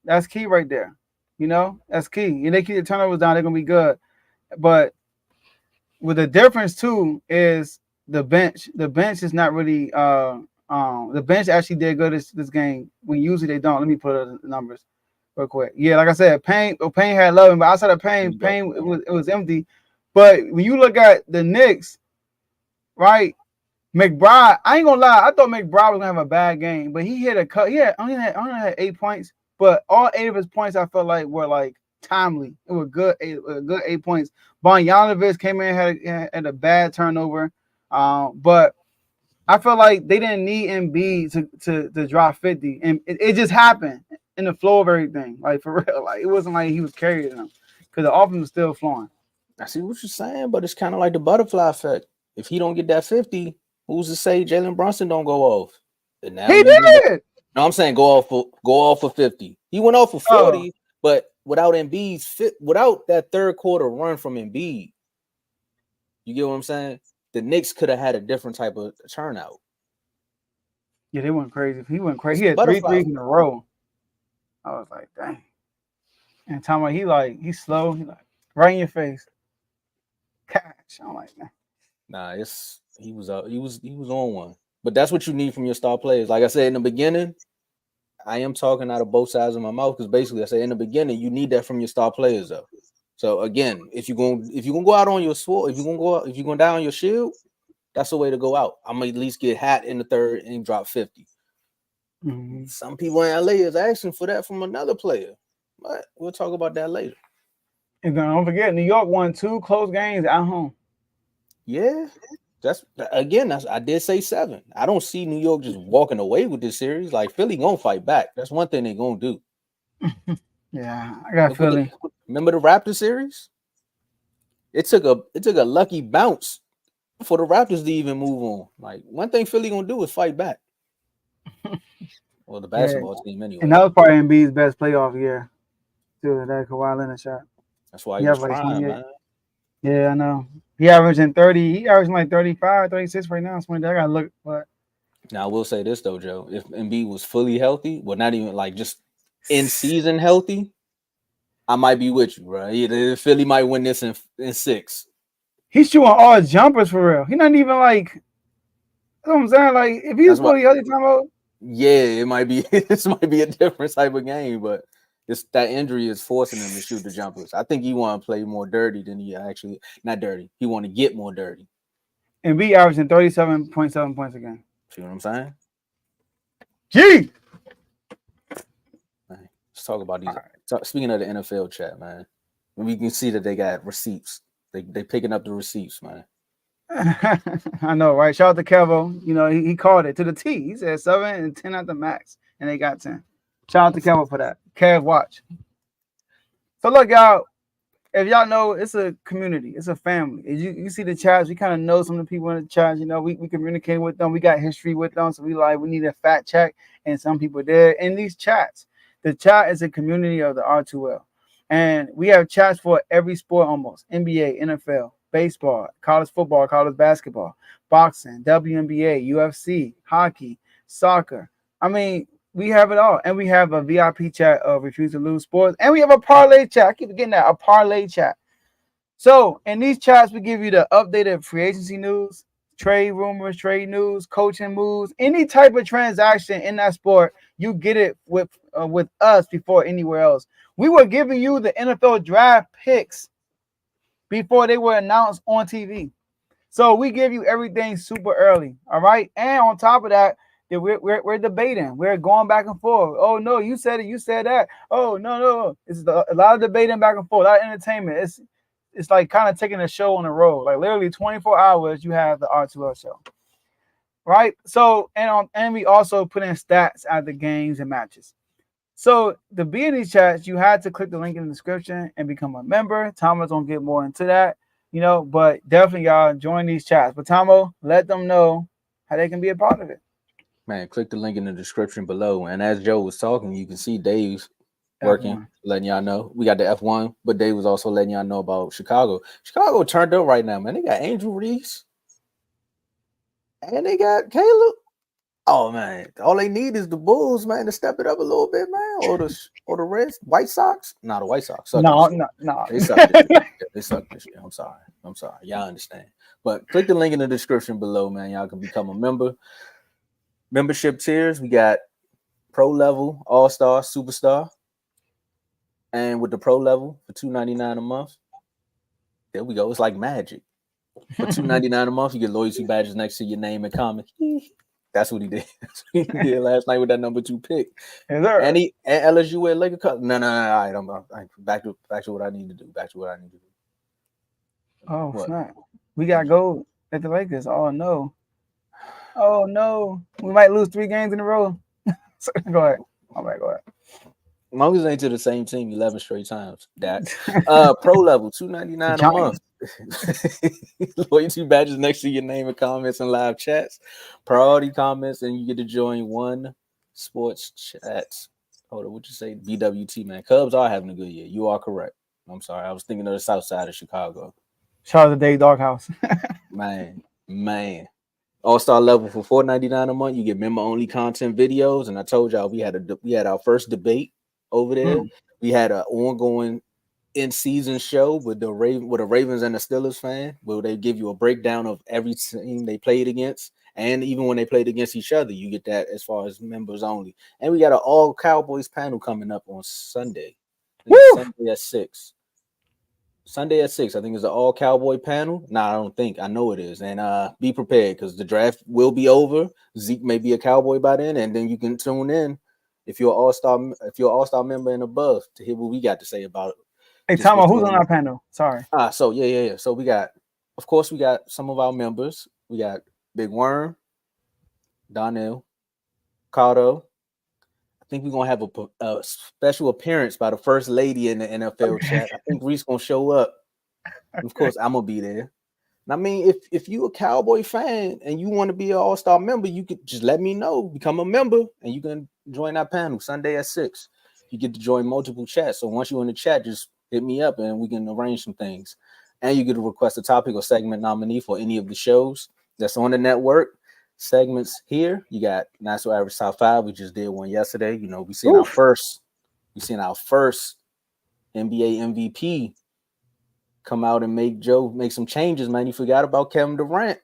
That's key right there. You know, that's key. And they keep the turnovers down, they're gonna be good. But with the difference too is the bench. The bench is not really the bench actually did good this game when usually they don't. Let me put up the numbers real quick. Yeah, like I said, Payne had 11, but outside of Payne it was empty. But when you look at the Knicks, right? McBride, I ain't gonna lie, I thought McBride was gonna have a bad game, but he hit a cut. Only had 8 points, but all 8 of his points I felt like were like timely. It was good, a good 8 points. Bogdanovic came in had a bad turnover, but I felt like they didn't need Embiid to drop 50, and it just happened in the flow of everything. Like for real, like it wasn't like he was carrying them because the offense was still flowing. I see what you're saying, but it's kind of like the butterfly effect. If he don't get that 50, who's to say Jalen Brunson don't go off? He did. No, I'm saying go off for 50. He went off for 40, but without without that third quarter run from Embiid, you get what I'm saying? The Knicks could have had a different type of turnout. Yeah, they went crazy. He went crazy. He had 3 threes in a row. I was like, dang. And Tomo, he's slow. He like right in your face. Catch. I'm like, man. Nah, he was on one. But that's what you need from your star players. Like I said in the beginning, I am talking out of both sides of my mouth because basically I say in the beginning you need that from your star players though. So again, if you're gonna go out on your sword, if you're going down on your shield, that's the way to go out. I'm gonna at least get hot in the third and drop 50. Mm-hmm. Some people in LA is asking for that from another player, but we'll talk about that later. And don't forget, New York won 2 close games at home. Yeah, I did say 7. I don't see New York just walking away with this series. Like Philly gonna fight back. That's one thing they're gonna do. Yeah, I got Philly. Remember the Raptors series? It took a lucky bounce for the Raptors to even move on. Like one thing Philly gonna do is fight back. Well, the basketball team anyway. And that was probably Embiid's best playoff year. Dude, that Kawhi Leonard shot. That's why he was trying, man. Yeah, I know. He averaging 30. He averaging like 35, 36 right now. So I gotta look. But now I will say this though, Joe. If Embiid was fully healthy, well, not even like just in season healthy, I might be with you, bro. Either Philly might win this in 6. He's shooting all jumpers for real. He's not even like. You know what I'm saying? Like if he was fully healthy, time yeah, it might be. This might be a different type of game, but that injury is forcing him to shoot the jumpers. I think he want to play more dirty than he actually not dirty. He want to get more dirty. And be averaging 37.7 points a game. See what I'm saying? Gee. Man, let's talk about these. Right. Speaking of the NFL chat, man, we can see that they got receipts. They picking up the receipts, man. I know, right? Shout out to Kevo. You know, he called it to the T. He said 7 and 10 at the max, and they got 10. Shout out to Kevo for that. Kev, watch. So look, y'all. If y'all know, it's a community. It's a family. You see the chats. We kind of know some of the people in the chats. You know, we communicate with them. We got history with them. So we need a fact check, and some people did in these chats. The chat is a community of the R2L, and we have chats for every sport almost: NBA, NFL, baseball, college football, college basketball, boxing, WNBA, UFC, hockey, soccer. I mean, we have it all. And we have a VIP chat of Refuse to Lose Sports. And we have a parlay chat. I keep forgetting that, a parlay chat. So in these chats, we give you the updated free agency news, trade rumors, trade news, coaching moves, any type of transaction in that sport, you get it with us before anywhere else. We were giving you the NFL draft picks before they were announced on TV. So we give you everything super early, all right? And on top of that, we're debating. We're going back and forth. Oh, no, you said it. You said that. Oh, no. It's a lot of debating back and forth, a lot of entertainment. it's like kind of taking a show on the road. Like literally 24 hours, you have the R2L show. Right? So and we also put in stats at the games and matches. So to be in these chats, you had to click the link in the description and become a member. Tomo's gonna get more into that, but definitely y'all join these chats. But Tomo, let them know how they can be a part of it. Man, click the link in the description below. And as Joe was talking, you can see Dave's working, F1. letting y'all know. We got the F1, but Dave was also letting y'all know about Chicago. Chicago turned up right now, man. They got Angel Reese. And they got Caleb. Oh man, all they need is the Bulls, man, to step it up a little bit, man. Or the Reds, White Sox. No, the White Sox. No. They suck this year. They suck this year. I'm sorry. Y'all understand. But click the link in the description below, man. Y'all can become a member. Membership tiers, we got pro level, all-star, superstar. And with the pro level for $2.99 a month, there we go. It's like magic. For $2.99 a month, you get loyalty badges next to your name and comment. That's what he did. That's what he did last night with that number 2 pick. And LSU with Laker Cup. No. All right, I'm back to what I need to do. Oh, snap. We got gold at the Lakers. Oh no. We might lose 3 games in a row. So, go ahead. All right, go ahead. As long as it ain't to the same team 11 straight times. That pro level, $2.99 a month. Loyalty badges next to your name and comments and live chats. Priority comments, and you get to join one sports chats. Hold on, what you say? BWT, man. Cubs are having a good year. You are correct. I'm sorry. I was thinking of the south side of Chicago. Shout out to Dave Doghouse. Man. All-star level for $4.99 a month. You get member-only content videos. And I told y'all we had our first debate over there. We had an ongoing in-season show with the Ravens and the Steelers fan, where they give you a breakdown of every team they played against, and even when they played against each other, you get that as far as members only. And we got an all Cowboys panel coming up on Sunday. Sunday at 6. I think it's an all Cowboy panel. I don't think. I know it is. And be prepared because the draft will be over. Zeke may be a Cowboy by then, and then you can tune in if you're an all-star member and above to hear what we got to say about it. Hey, Tomo, who's on our panel? Sorry. So yeah. So we got some of our members. We got Big Worm, Donnell, Cardo. I think we're gonna have a special appearance by the first lady in the NFL chat. I think Reese gonna show up. Of course, I'm gonna be there. And I mean, if you a Cowboy fan and you want to be an all-star member, you could just let me know, become a member, and you can join our panel Sunday at 6. You get to join multiple chats. So once you're in the chat, just hit me up and we can arrange some things. And you get to request a topic or segment nominee for any of the shows that's on the network. Segments here, you got National Average Top 5. We just did one yesterday. We seen our first NBA MVP come out and make some changes, man. You forgot about Kevin Durant.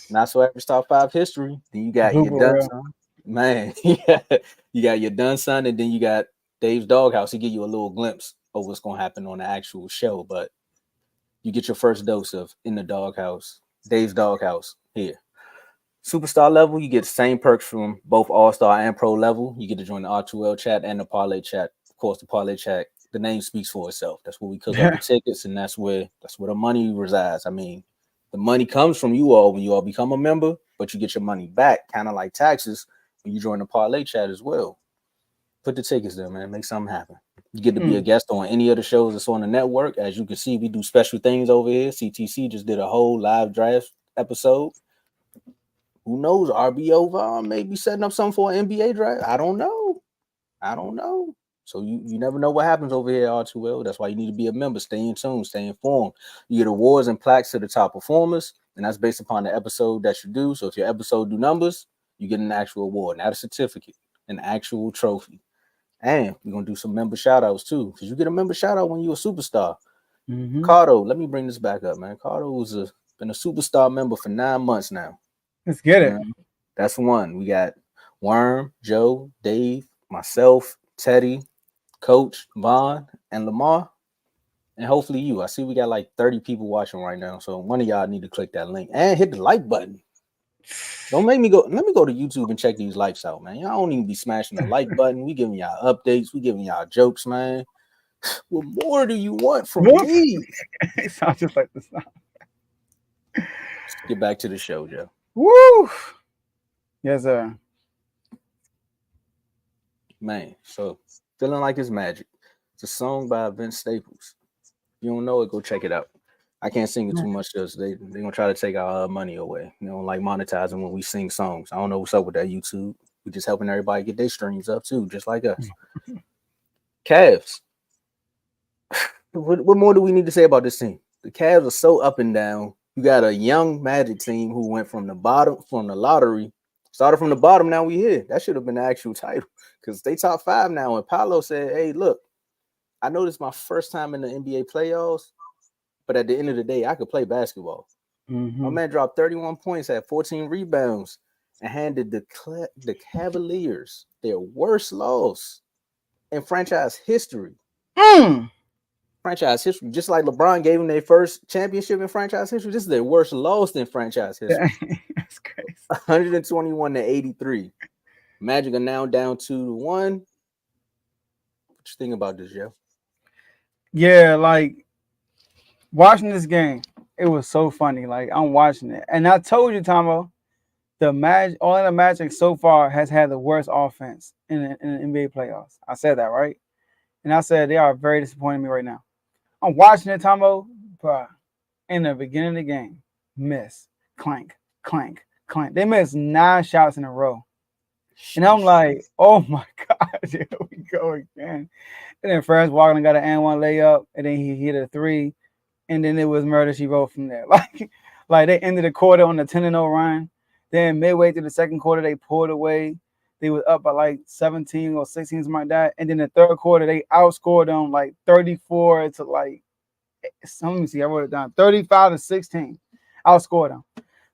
National Average Top 5 history. Then you got your done son. Man, you got your done son, and then you got Dave's Doghouse. He give you a little glimpse of what's gonna happen on the actual show, but you get your first dose of In the Doghouse, Dave's Doghouse here. Superstar level, you get the same perks from both All-Star and Pro level. You get to join the R2L chat and the Parlay chat. Of course, the Parlay chat, the name speaks for itself. That's where we cook up the tickets, and that's where the money resides. I mean, the money comes from you all when you all become a member, but you get your money back, kind of like taxes, when you join the Parlay chat as well. Put the tickets there, man. Make something happen. You get to be a guest on any of the shows that's on the network. As you can see, we do special things over here. CTC just did a whole live draft episode. Who knows? RB over maybe setting up something for an NBA draft. I don't know. So you never know what happens over here at R2L. That's why you need to be a member. Stay in tune. Stay informed. You get awards and plaques to the top performers, and that's based upon the episode that you do. So if your episode do numbers, you get an actual award, not a certificate, an actual trophy. And we're going to do some member shout-outs, too, because you get a member shout-out when you're a superstar. Cardo, let me bring this back up, man. Cardo been a superstar member for 9 months now. Let's get it. That's one. We got Worm, Joe, Dave, myself, Teddy, Coach, Vaughn, and Lamar. And hopefully you. I see we got like 30 people watching right now. So one of y'all need to click that link and hit the like button. Don't make me go. Let me go to YouTube and check these likes out, man. Y'all don't even be smashing the like button. We giving y'all updates. We giving y'all jokes, man. What more do you want from What? me? It sounds just like the song. Let's get back to the show, Joe. Woo! Yes, sir. Man, so feeling like it's magic. It's a song by Vince Staples. If you don't know it, go check it out. I can't sing it too much because they gonna try to take our money away. You know, like monetizing when we sing songs. I don't know what's up with that YouTube. We just helping everybody get their streams up too, just like us. Cavs. What more do we need to say about this team? The Cavs are so up and down. You got a young Magic team who went from the bottom, from the lottery, started from the bottom. Now we here. That should have been the actual title because they top 5 now. And Paolo said, "Hey, look, I know this is my first time in the NBA playoffs, but at the end of the day, I could play basketball." My man dropped 31 points, had 14 rebounds, and handed the Cavaliers their worst loss in franchise history. Franchise history, just like LeBron gave them their first championship in franchise history. This is their worst loss in franchise history. That's crazy. 121 to 83. Magic are now down 2-1. What you think about this, Joe? Yeah, like watching this game, it was so funny. Like I'm watching it, and I told you, Tomo, Orlando Magic so far has had the worst offense in the NBA playoffs. I said that, right? And I said they are very disappointing me right now. I'm watching it, Tomo, bruh. In the beginning of the game, miss, clank, clank, clank. They missed 9 shots in a row. And I'm like, oh my God, here we go again. And then Franz Wagner got an and one layup, and then he hit a 3, and then it was murder she wrote from there. Like they ended the quarter on the 10-0 run. Then midway through the second quarter, they pulled away. They was up by like 17 or 16, something like that. And then the third quarter, they outscored them like 34 to like, let me see, I wrote it down, 35 to 16. Outscored them.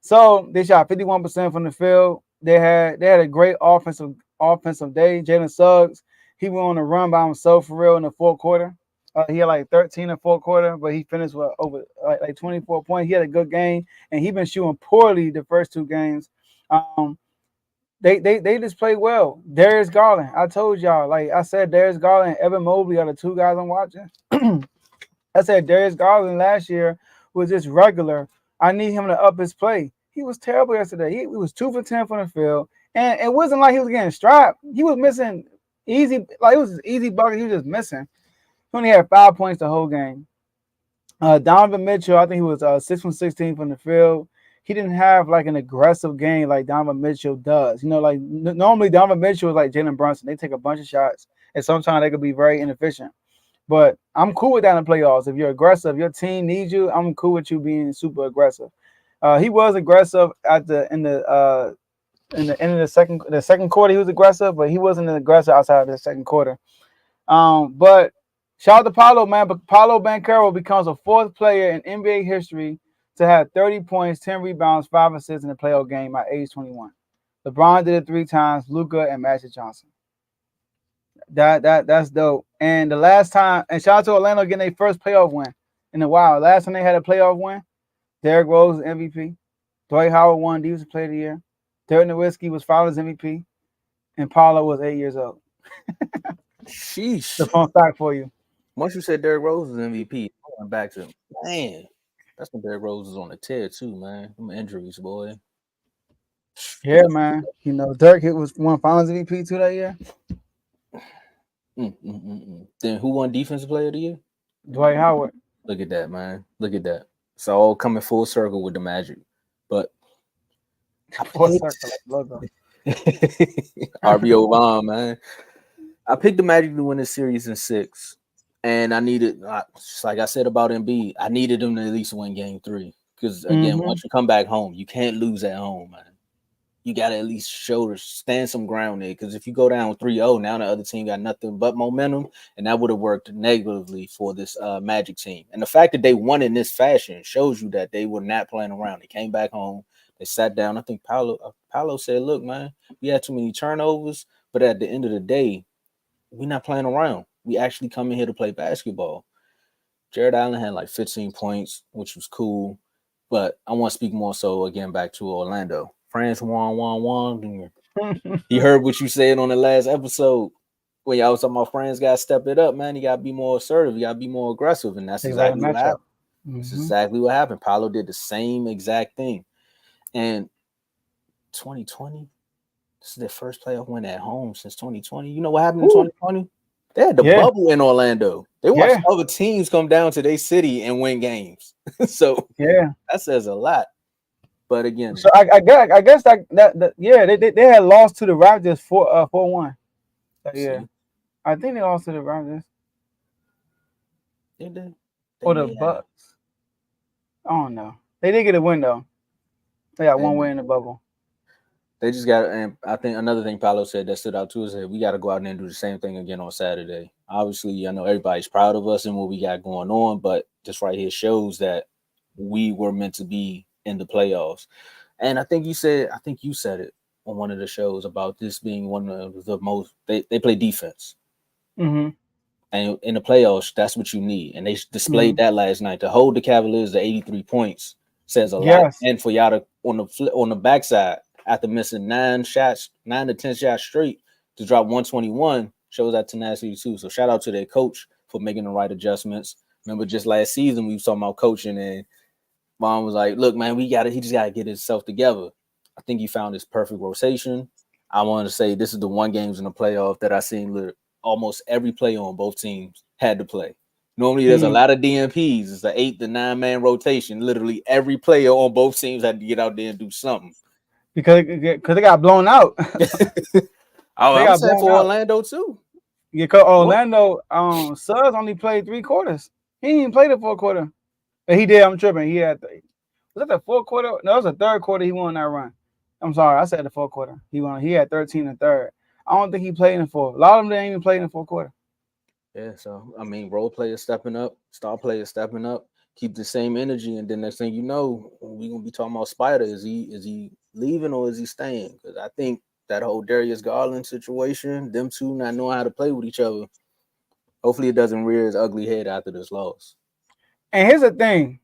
So they shot 51% from the field. They had a great offensive day. Jalen Suggs, he went on a run by himself for real in the fourth quarter. He had like 13 in the fourth quarter, but he finished with over like 24 points. He had a good game, and he been shooting poorly the first 2 games. They just played well. Darius Garland, I told y'all, like I said, Darius Garland and Evan Mobley are the 2 guys I'm watching. I said Darius Garland last year was just regular. I need him to up his play. He was terrible yesterday. He was 2 for 10 from the field, and it wasn't like he was getting strapped. He was missing easy, like it was an easy bucket. He was just missing. He only had 5 points the whole game. Donovan Mitchell, I think he was 6 from 16 from the field. He didn't have like an aggressive game like Donovan Mitchell does. You know, like normally Donovan Mitchell is like Jalen Brunson. They take a bunch of shots, and sometimes they could be very inefficient. But I'm cool with that in the playoffs. If you're aggressive, your team needs you. I'm cool with you being super aggressive. He was aggressive at the end of the second quarter. He was aggressive, but he wasn't aggressive outside of the second quarter. But shout out to Paolo, man. But Paolo Banchero becomes a 4th player in NBA history to have 30 points, 10 rebounds, 5 assists in a playoff game at age 21. LeBron did it 3 times. Luka and Magic Johnson. That's dope. And the last time, and shout out to Orlando getting their first playoff win in a while. Last time they had a playoff win, Derrick Rose was MVP. Dwight Howard won Defensive Player of the Year. Dirk Nowitzki was Finals MVP, and Paolo was 8 years old. Sheesh. The fun fact for you. Once you said Derrick Rose was MVP, I went back to man. That's when Derrick Rose was on the tear too, man. Them injuries, boy. Yeah, man. You know, Dirk was won Finals MVP too that year. Then who won Defensive Player of the Year? Dwight Howard. Look at that, man. Look at that. It's all coming full circle with the Magic. But Full circle like logo. RBO bomb, man. I picked the Magic to win this series in 6. And I needed, just like I said about Embiid, I needed them to at least win game 3. Because, again, once you come back home, you can't lose at home, man. You got to at least stand some ground there. Because if you go down 3-0, now the other team got nothing but momentum. And that would have worked negatively for this Magic team. And the fact that they won in this fashion shows you that they were not playing around. They came back home. They sat down. I think Paolo said, look, man, we had too many turnovers. But at the end of the day, we're not playing around. We actually come in here to play basketball. Jared Allen had like 15 points, which was cool. But I want to speak more so, again, back to Orlando. France won. He heard what you said on the last episode. when y'all was talking about friends got to step it up, man. You got to be more assertive. You got to be more aggressive, and that's exactly what happened. That's exactly what happened. Paolo did the same exact thing, and 2020. This is their first playoff win at home since 2020. You know what happened in 2020? They had the bubble in Orlando. They watched other teams come down to their city and win games. So that says a lot. But again, so I guess that they had lost to the Raptors 4-1. Yeah, I think they lost to the Raptors. They did. Or the Bucks. I don't know. They did get a win though. They got one win in the bubble. They just got, and I think another thing Paolo said that stood out too is that we got to go out there and do the same thing again on Saturday. Obviously, I know everybody's proud of us and what we got going on, but this right here shows that we were meant to be in the playoffs. And I think you said it on one of the shows about this being one of the most, they play defense. Mm-hmm. And in the playoffs, that's what you need. And they displayed that last night. To hold the Cavaliers to 83 points says a lot. And for y'all to, on the backside, after missing 9 to 10 shots straight, to drop 121 shows that tenacity too. So shout out to their coach for making the right adjustments. Remember, just last season we were talking about coaching, and Mom was like, "Look, man, he just got to get himself together." I think he found his perfect rotation. I want to say this is the one games in the playoff that I seen almost every player on both teams had to play. Normally, there's a lot of DNPs. It's an 8 to 9 man rotation. Literally every player on both teams had to get out there and do something. Because they got blown out. I'm saying for Orlando too. Yeah, because Orlando, Suggs only played 3 quarters. He didn't even play the 4th quarter. But he did. I'm tripping. He had was that the 4th quarter? No, it was the 3rd quarter. He won that run. I'm sorry, I said the 4th quarter. He had 13 in the 3rd. I don't think he played in the 4th. A lot of them didn't even play in the 4th quarter. Yeah, so I mean, role players stepping up, star players stepping up, keep the same energy, and then next thing you know, we're gonna be talking about Spider. Is he leaving or is he staying? Because I think that whole Darius Garland situation, them two not knowing how to play with each other, hopefully it doesn't rear its ugly head after this loss. And here's the thing.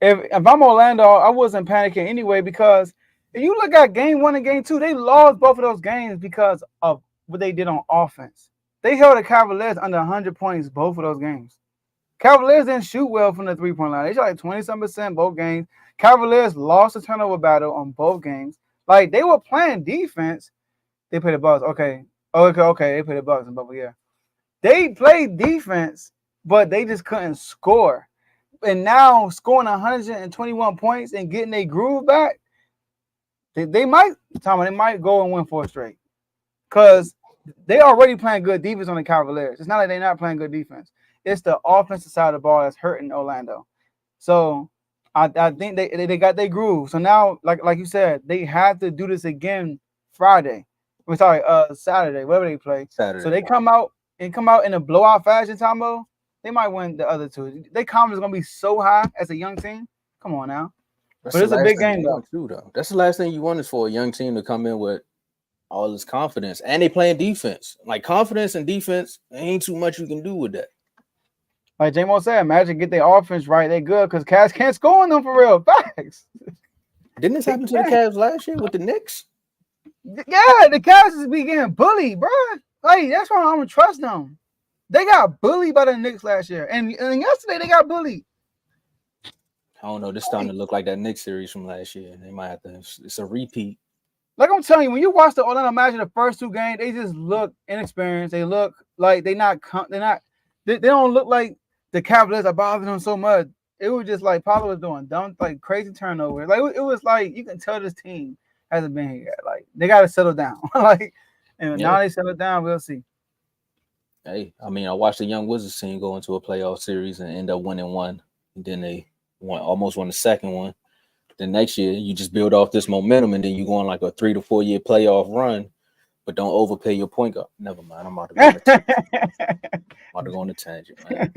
If I'm Orlando, I wasn't panicking anyway, because if you look at game 1 and game 2, they lost both of those games because of what they did on offense. They held the Cavaliers under 100 points both of those games. Cavaliers didn't shoot well from the 3-point line. They shot like 27% both games. Cavaliers lost the turnover battle on both games. Like, they were playing defense. They played the Bucks. Okay. They played the Bucks in bubble, yeah. They played defense, but they just couldn't score. And now scoring 121 points and getting their groove back, they might go and win 4 straight. Because they already playing good defense on the Cavaliers. It's not like they're not playing good defense. It's the offensive side of the ball that's hurting Orlando. So I think they got their groove. So now, like you said, they have to do this again Saturday, whatever they play. Saturday. So they come out in a blowout fashion, Tomo. They might win the other 2. Their confidence is gonna be so high as a young team. Come on now. But it's a big game though. That's the last thing you want is for a young team to come in with all this confidence, and they playing defense. Like, confidence and defense, ain't too much you can do with that. Like J-Mo said, Magic get their offense right, they good, because Cavs can't score on them for real. Facts. Didn't this happen to the Cavs last year with the Knicks? Yeah, the Cavs is be getting bullied, bro. Like, that's why I don't trust them. They got bullied by the Knicks last year, and yesterday they got bullied. I don't know. This starting to look like that Knicks series from last year. They might have to. It's a repeat. Like I'm telling you, when you watch the Orlando Magic the first 2 games, they just look inexperienced. They look like they don't look like the Cavaliers are bothering them so much. It was just like Paulo was doing dumb, like crazy turnovers. Like it was like you can tell this team hasn't been here yet. Like they got to settle down. Now they settle down, we'll see. Hey, I mean, I watched the young Wizards team go into a playoff series and end up winning one, and then they almost won the second one. Then next year, you just build off this momentum, and then you go on like a 3 to 4 year playoff run, but don't overpay your point guard. Never mind, I'm about to go on a tangent, man.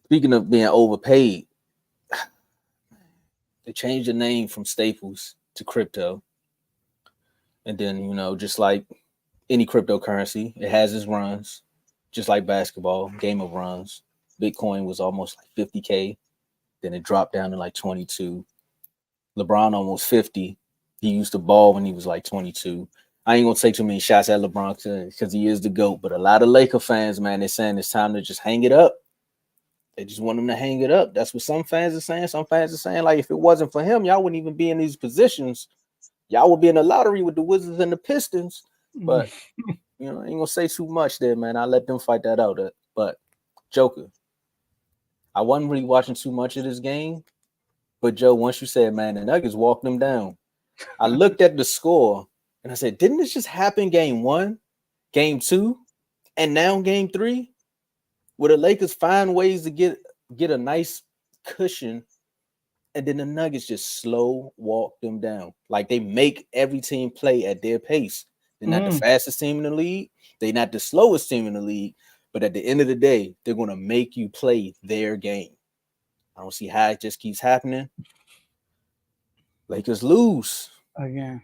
Speaking of being overpaid, they changed the name from Staples to crypto. And then, just like any cryptocurrency, it has its runs, just like basketball, game of runs. Bitcoin was almost like 50K. Then it dropped down to like 22. LeBron almost 50. He used to ball when he was like 22. I ain't gonna take too many shots at LeBron because he is the GOAT, but a lot of Laker fans, man, they're saying it's time to just hang it up. They just want him to hang it up. That's what some fans are saying. Some fans are saying, like, if it wasn't for him, y'all wouldn't even be in these positions. Y'all would be in the lottery with the Wizards and the Pistons. But I ain't gonna say too much there, man. I let them fight that out. But Joker, I wasn't really watching too much of this game. But Joe, once you said, man, the Nuggets walked them down, I looked at the score and I said, didn't this just happen game 1, game 2, and now game 3? Where the Lakers find ways to get a nice cushion, and then the Nuggets just slow walk them down. Like they make every team play at their pace. They're not the fastest team in the league. They're not the slowest team in the league. But at the end of the day, they're going to make you play their game. I don't see how it just keeps happening. Lakers lose. Again.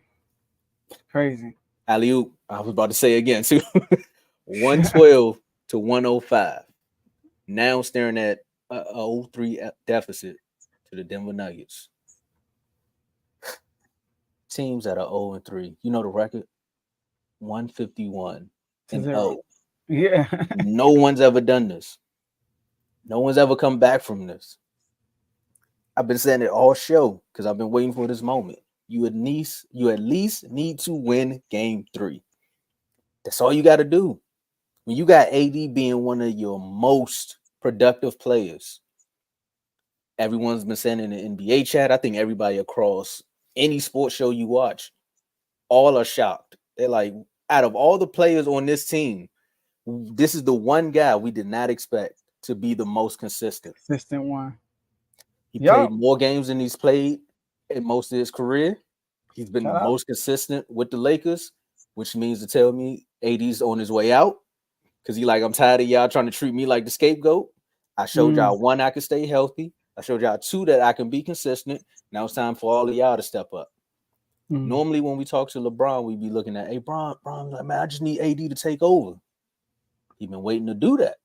Crazy. Alley-oop. I was about to say again, too. 112 to 105. Now staring at a 0-3 deficit to the Denver Nuggets. Teams that are 0-3. You know the record? 151 and 0. Yeah. No one's ever done this. No one's ever come back from this. I've been saying it all show because I've been waiting for this moment. You at least need to win game 3. That's all you got to do. When you got AD being one of your most productive players, everyone's been saying in the NBA chat, I think everybody across any sports show you watch, all are shocked. They're like, out of all the players on this team, this is the one guy we did not expect to be the most consistent. Consistent one. He played more games than he's played in most of his career. He's been the most consistent with the Lakers, which means to tell me AD's on his way out. Because I'm tired of y'all trying to treat me like the scapegoat. I showed y'all 1, I can stay healthy. I showed y'all 2, that I can be consistent. Now it's time for all of y'all to step up. Normally when we talk to LeBron, we be looking at, hey, Bron, like, man, I just need AD to take over. He's been waiting to do that.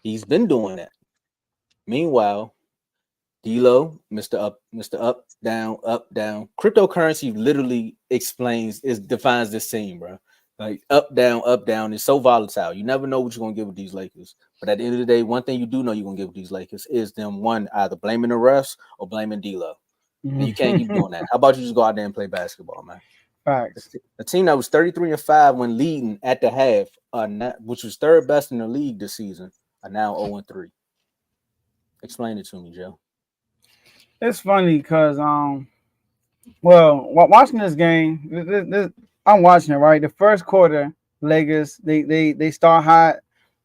He's been doing that. Meanwhile, D-Lo, Mr. Up, Down, Up, Down. Cryptocurrency literally defines this team, bro. Like up, down is so volatile. You never know what you're going to get with these Lakers. But at the end of the day, one thing you do know you're going to get with these Lakers is them, one, either blaming the refs or blaming D-Lo. And you can't keep doing that. How about you just go out there and play basketball, man? Facts. A team that was 33-5 when leading at the half, which was third best in the league this season, are now 0-3. Explain it to me, Joe. It's funny because, watching this game, I'm watching it, right? The first quarter, Lakers, they start hot.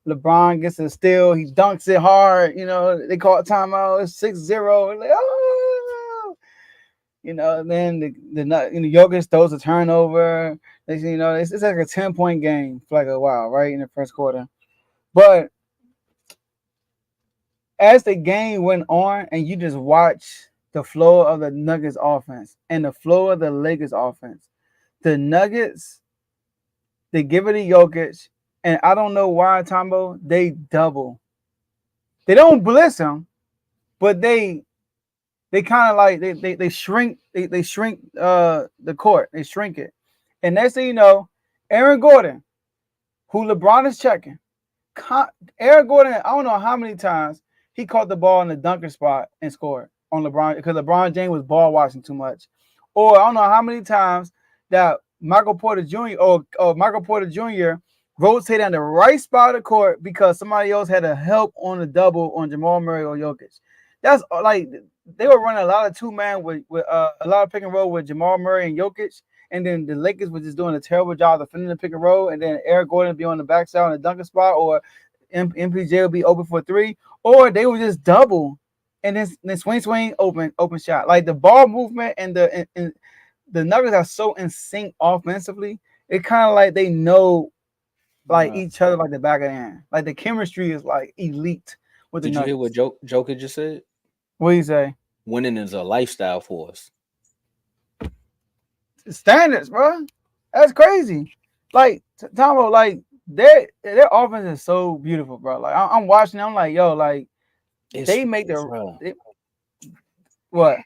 LeBron gets a steal. He dunks it hard. They call it timeout. It's 6-0. Like, oh! Then the Jokic throws a turnover. It's like a 10-point game for like a while, right? In the first quarter. But as the game went on and you just watch the flow of the Nuggets offense and the flow of the Lakers offense, the Nuggets, they give it to Jokic, and I don't know why, Tomo, they double. They don't blitz him, but they kind of like they shrink the court. They shrink it. And next thing you know, Aaron Gordon, who LeBron is checking, Aaron Gordon, I don't know how many times he caught the ball in the dunker spot and scored on LeBron because LeBron James was ball watching too much. Or I don't know how many times that Michael Porter Jr. rotated on the right spot of the court because somebody else had a help on the double on Jamal Murray or Jokic. That's like they were running a lot of 2-man with a lot of pick and roll with Jamal Murray and Jokic, and then the Lakers were just doing a terrible job defending the pick and roll, and then Eric Gordon would be on the backside on the dunker spot, or MPJ would be open for 3, or they would just double and then swing open shot. Like the ball movement and the Nuggets are so in sync offensively. It kind of like they know like each other like the back of the hand. Like the chemistry is like elite with the Nuggets. Did you hear what Joker just said? What do you say? Winning is a lifestyle for us. Standards, bro. That's crazy. Like Tomo, like their offense is so beautiful, bro. Like I'm watching, I'm like, yo, like they make what?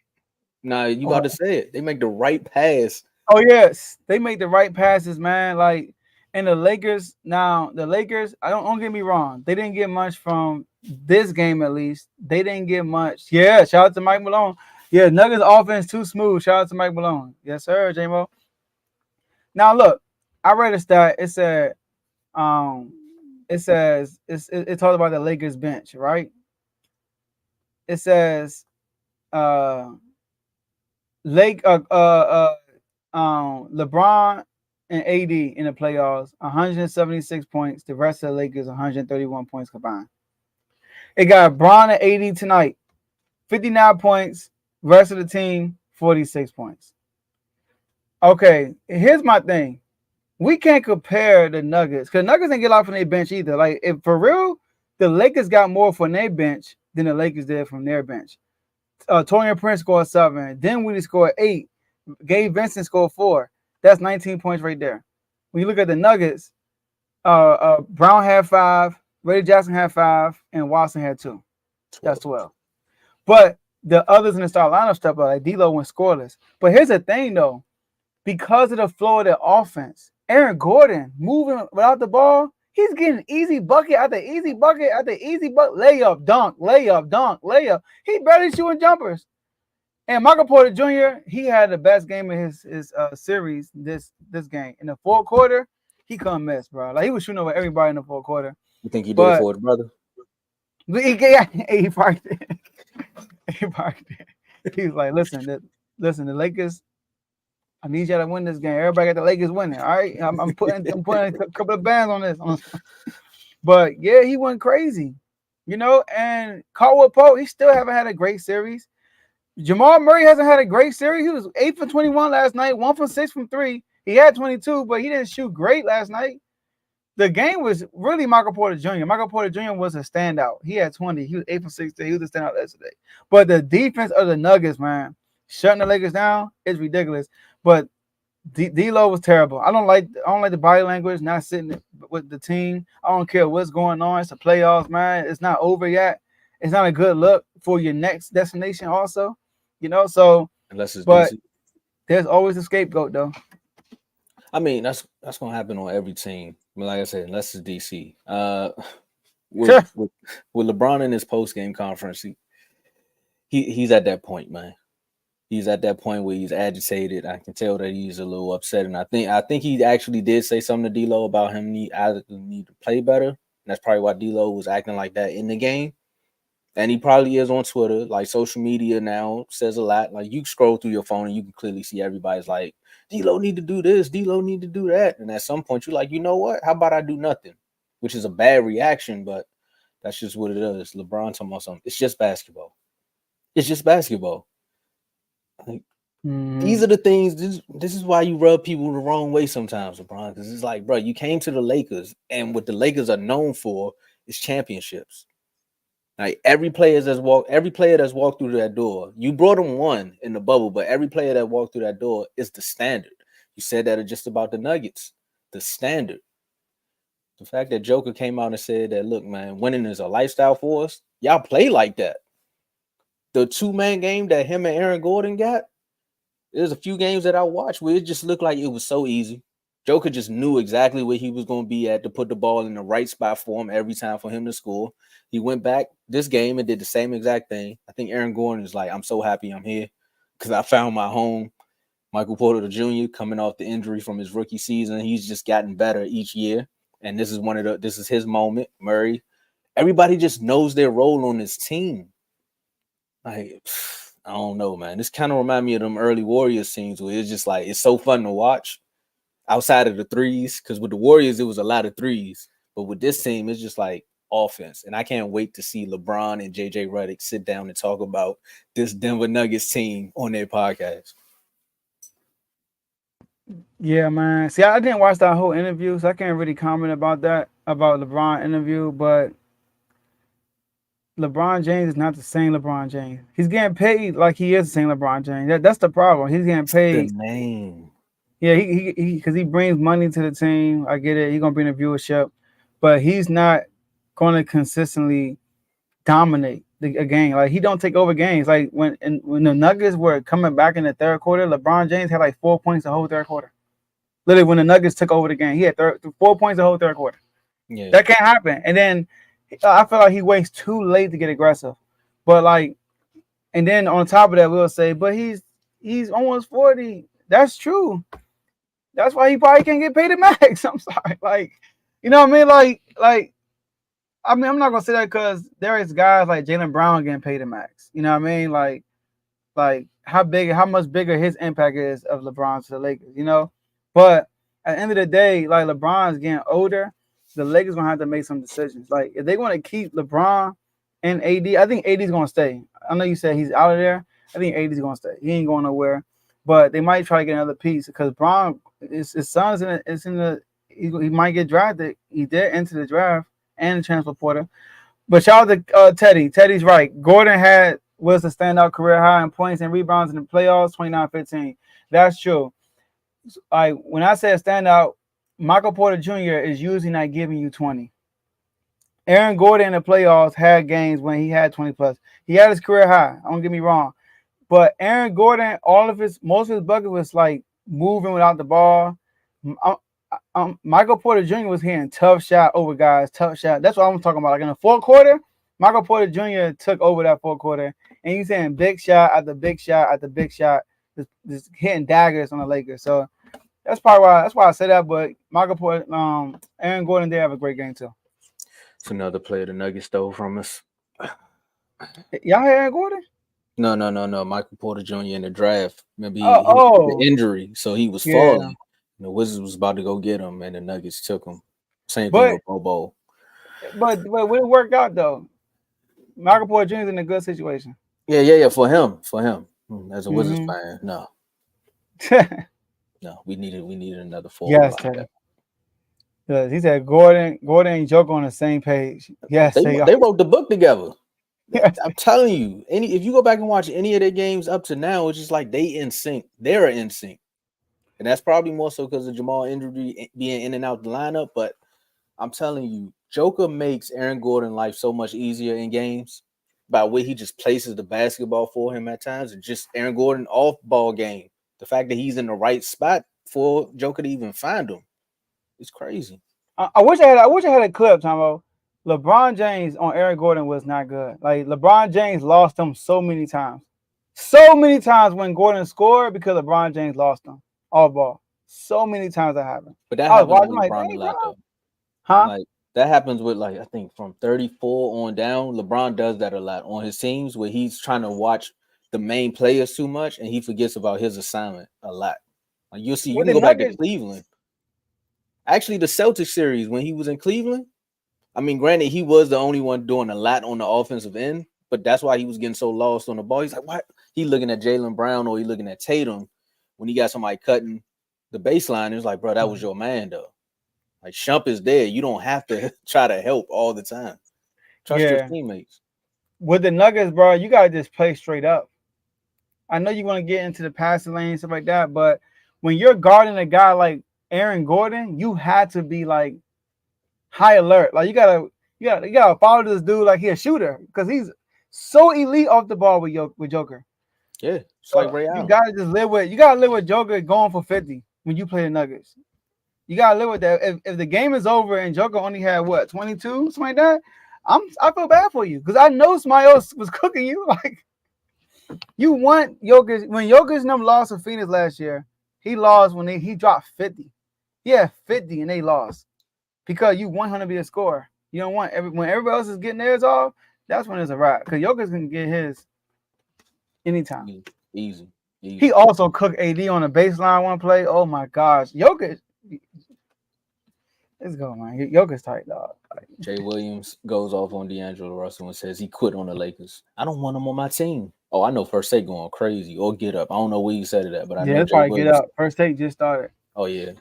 Nah, you about to say it. They make the right pass Oh yes, they make the right passes, man. Like, and the Lakers. Now the Lakers. I don't get me wrong. They didn't get much from this game, at least. They didn't get much. Yeah, shout out to Mike Malone. Yeah, Nuggets offense too smooth. Shout out to Mike Malone. Yes, sir, J-Mo. Now look, I read a stat. It said, it says it talked about the Lakers bench, right? It says, uh, Lake, LeBron and AD in the playoffs, 176 points. The rest of the Lakers, 131 points combined. It got Bron and AD tonight, 59 points. Rest of the team, 46 points. Okay, here's my thing. We can't compare the Nuggets because Nuggets didn't get a lot from their bench either. Like, if for real, the Lakers got more from their bench than the Lakers did from their bench. Torian Prince scored 7. Dinwiddie scored 8. Gabe Vincent scored 4. That's 19 points right there. When you look at the Nuggets, Brown had 5, Ray Jackson had 5, and Watson had 2. That's 12. But the others in the start lineup step up, like D'Lo went scoreless. But here's the thing, though. Because of the flow of the offense, Aaron Gordon moving without the ball, he's getting easy bucket after easy bucket after easy bucket, layup, dunk, layup, dunk, layup. He barely shooting jumpers. And Michael Porter Jr., he had the best game of his series this game. In the fourth quarter, he couldn't miss, bro. Like, he was shooting over everybody in the fourth quarter. You think he did it for his brother? He parked it. He parked it. He was like, listen, the Lakers, I need y'all to win this game. Everybody got the Lakers winning. All right. I'm putting a couple of bands on this. But yeah, he went crazy. And Caldwell Pope, he still haven't had a great series. Jamal Murray hasn't had a great series. He was 8 for 21 last night, 1 for 6 from 3. He had 22, but he didn't shoot great last night. The game was really Michael Porter Jr. Michael Porter Jr. was a standout. He had 20. He was 8 for 16. He was a standout yesterday. But the defense of the Nuggets, man, shutting the Lakers down is ridiculous. But D'Lo was terrible. I don't like the body language, not sitting with the team. I don't care what's going on. It's the playoffs, man. It's not over yet. It's not a good look for your next destination also. So unless it's but DC. There's always a scapegoat though. I mean, that's gonna happen on every team. I mean, like I said, unless it's DC. With LeBron in his post-game conference, he's at that point, man. He's at that point where he's agitated. I can tell that he's a little upset, and I think he actually did say something to D'Lo about him need to play better. And that's probably why D'Lo was acting like that in the game. And he probably is on Twitter. Like, social media now says a lot. Like, you scroll through your phone and you can clearly see everybody's like, D'Lo need to do this, D'Lo need to do that. And at some point you're like, you know what? How about I do nothing? Which is a bad reaction, but that's just what it is. LeBron talking about something. It's just basketball. It's just basketball. Like, these are the things. This is why you rub people the wrong way sometimes, LeBron. Because it's like, bro, you came to the Lakers, and what the Lakers are known for is championships. Like, every player that's walked through that door, you brought them one in the bubble, but every player that walked through that door is the standard. You said that just about the Nuggets, the standard. The fact that Joker came out and said that, look, man, winning is a lifestyle for us. Y'all play like that. The 2-man game that him and Aaron Gordon got, there's a few games that I watched where it just looked like it was so easy. Joker just knew exactly where he was going to be at to put the ball in the right spot for him every time for him to score. He went back this game and did the same exact thing. I think Aaron Gordon is like, I'm so happy I'm here because I found my home. Michael Porter Jr. coming off the injury from his rookie season. He's just gotten better each year. And this is his moment. Murray. Everybody just knows their role on this team. Like, I don't know, man. This kind of reminds me of them early Warriors teams where it's just like, it's so fun to watch outside of the threes. Because with the Warriors, it was a lot of threes. But with this team, it's just like offense. And I can't wait to see LeBron and JJ Redick sit down and talk about this Denver Nuggets team on their podcast. Yeah, man. See, I didn't watch that whole interview, so I can't really comment about LeBron interview, but LeBron James is not the same LeBron James. He's getting paid like he is the same LeBron James. That's the problem. He's getting paid. The name. Yeah, he because he brings money to the team. I get it. He's gonna bring the viewership, but he's not going to consistently dominate a game. Like he don't take over games. Like when the Nuggets were coming back in the third quarter, LeBron James had like 4 points the whole third quarter. Literally, when the Nuggets took over the game, he had 4 points the whole third quarter. Yeah, that can't happen. And then I feel like he waits too late to get aggressive. But like, and then on top of that, we'll say, but he's almost 40. That's true. That's why he probably can't get paid the max. I'm sorry. Like, you know what I mean? Like, I mean, I'm not gonna say that because there is guys like Jaylen Brown getting paid the max. You know what I mean? Like how much bigger his impact is of LeBron to the Lakers, you know? But at the end of the day, like LeBron's getting older, the Lakers gonna have to make some decisions. Like if they want to keep LeBron and AD, I think AD's gonna stay. I know you said he's out of there. I think AD's gonna stay. He ain't going nowhere. But they might try to get another piece because Brown, his son's he might get drafted. He did enter the draft and the transfer portal. But shout out to Teddy. Teddy's right. Gordon was a standout career high in points and rebounds in the playoffs, 29-15. That's true. Like when I said standout, Michael Porter Jr. is usually not giving you 20. Aaron Gordon in the playoffs had games when he had 20 plus. He had his career high. Don't get me wrong. But Aaron Gordon, most of his bucket was like moving without the ball. Michael Porter Jr. was hitting tough shot over guys, tough shot. That's what I'm talking about. Like in the fourth quarter, Michael Porter Jr. took over that fourth quarter, and he's hitting big shot after big shot after big shot, just hitting daggers on the Lakers. So that's why I said that. But Michael Porter, Aaron Gordon, they have a great game too. It's another player the Nuggets stole from us. Y'all hear Aaron Gordon? No. Michael Porter Jr. in the draft. Remember he had the injury, so he was falling. The Wizards was about to go get him, and the Nuggets took him. Same thing with Bobo. But when it worked out though, Michael Porter Jr. is in a good situation. Yeah. For him. As a Wizards fan, no. No, we needed another forward. Yes, like that. He said Gordon and Joker on the same page. Yes, they wrote the book together. Yes. I'm telling you, if you go back and watch any of their games up to now, it's just like they in sync. They're in sync. And that's probably more so because of Jamal injury being in and out the lineup. But I'm telling you, Joker makes Aaron Gordon life so much easier in games by the way he just places the basketball for him at times. And just Aaron Gordon off ball game. The fact that he's in the right spot for Joker to even find him, it's crazy. I wish I had a clip, Tomo. LeBron James on Aaron Gordon was not good. Like LeBron James lost him so many times. So many times when Gordon scored because LeBron James lost him. All ball. So many times that happened. But that happens with LeBron a lot, though. Huh? Like that happens with I think from 34 on down. LeBron does that a lot on his teams where he's trying to watch the main players too much and he forgets about his assignment a lot. Like you'll see, you can go back to Cleveland. Actually, the Celtics series when he was in Cleveland. I mean, granted, he was the only one doing a lot on the offensive end, but that's why he was getting so lost on the ball. He's like, what? He looking at Jaylen Brown or he looking at Tatum. When he got somebody cutting the baseline, it was like, bro, that was your man, though. Like, Shump is there. You don't have to try to help all the time. Trust your teammates. With the Nuggets, bro, you got to just play straight up. I know you want to get into the passing lane and stuff like that, but when you're guarding a guy like Aaron Gordon, you had to be, like, high alert. Like, you gotta follow this dude like he's a shooter because he's so elite off the ball with Joker. Yeah, it's like Ray Allen. You gotta live with Joker going for 50 when you play the Nuggets. You gotta live with that. If the game is over and Joker only had 22, something like that, I feel bad for you because I know somebody else was cooking you. Like you want Jokic when Jokic and them lost to Phoenix last year, he lost when he dropped 50. He had 50 and they lost because you want him to be a scorer. You don't want when everybody else is getting theirs off, that's when it's a wrap. Because Jokic can get his anytime. Easy. He also cooked AD on the baseline one play. Oh my gosh. Jokic. Let's go, man. Jokic's tight, dog. Jay Williams goes off on D'Angelo Russell and says he quit on the Lakers. I don't want him on my team. Oh, I know First Take going crazy or Get Up. I don't know where you said it at, but I know it's probably Get Up. First Take just started. Oh, yeah.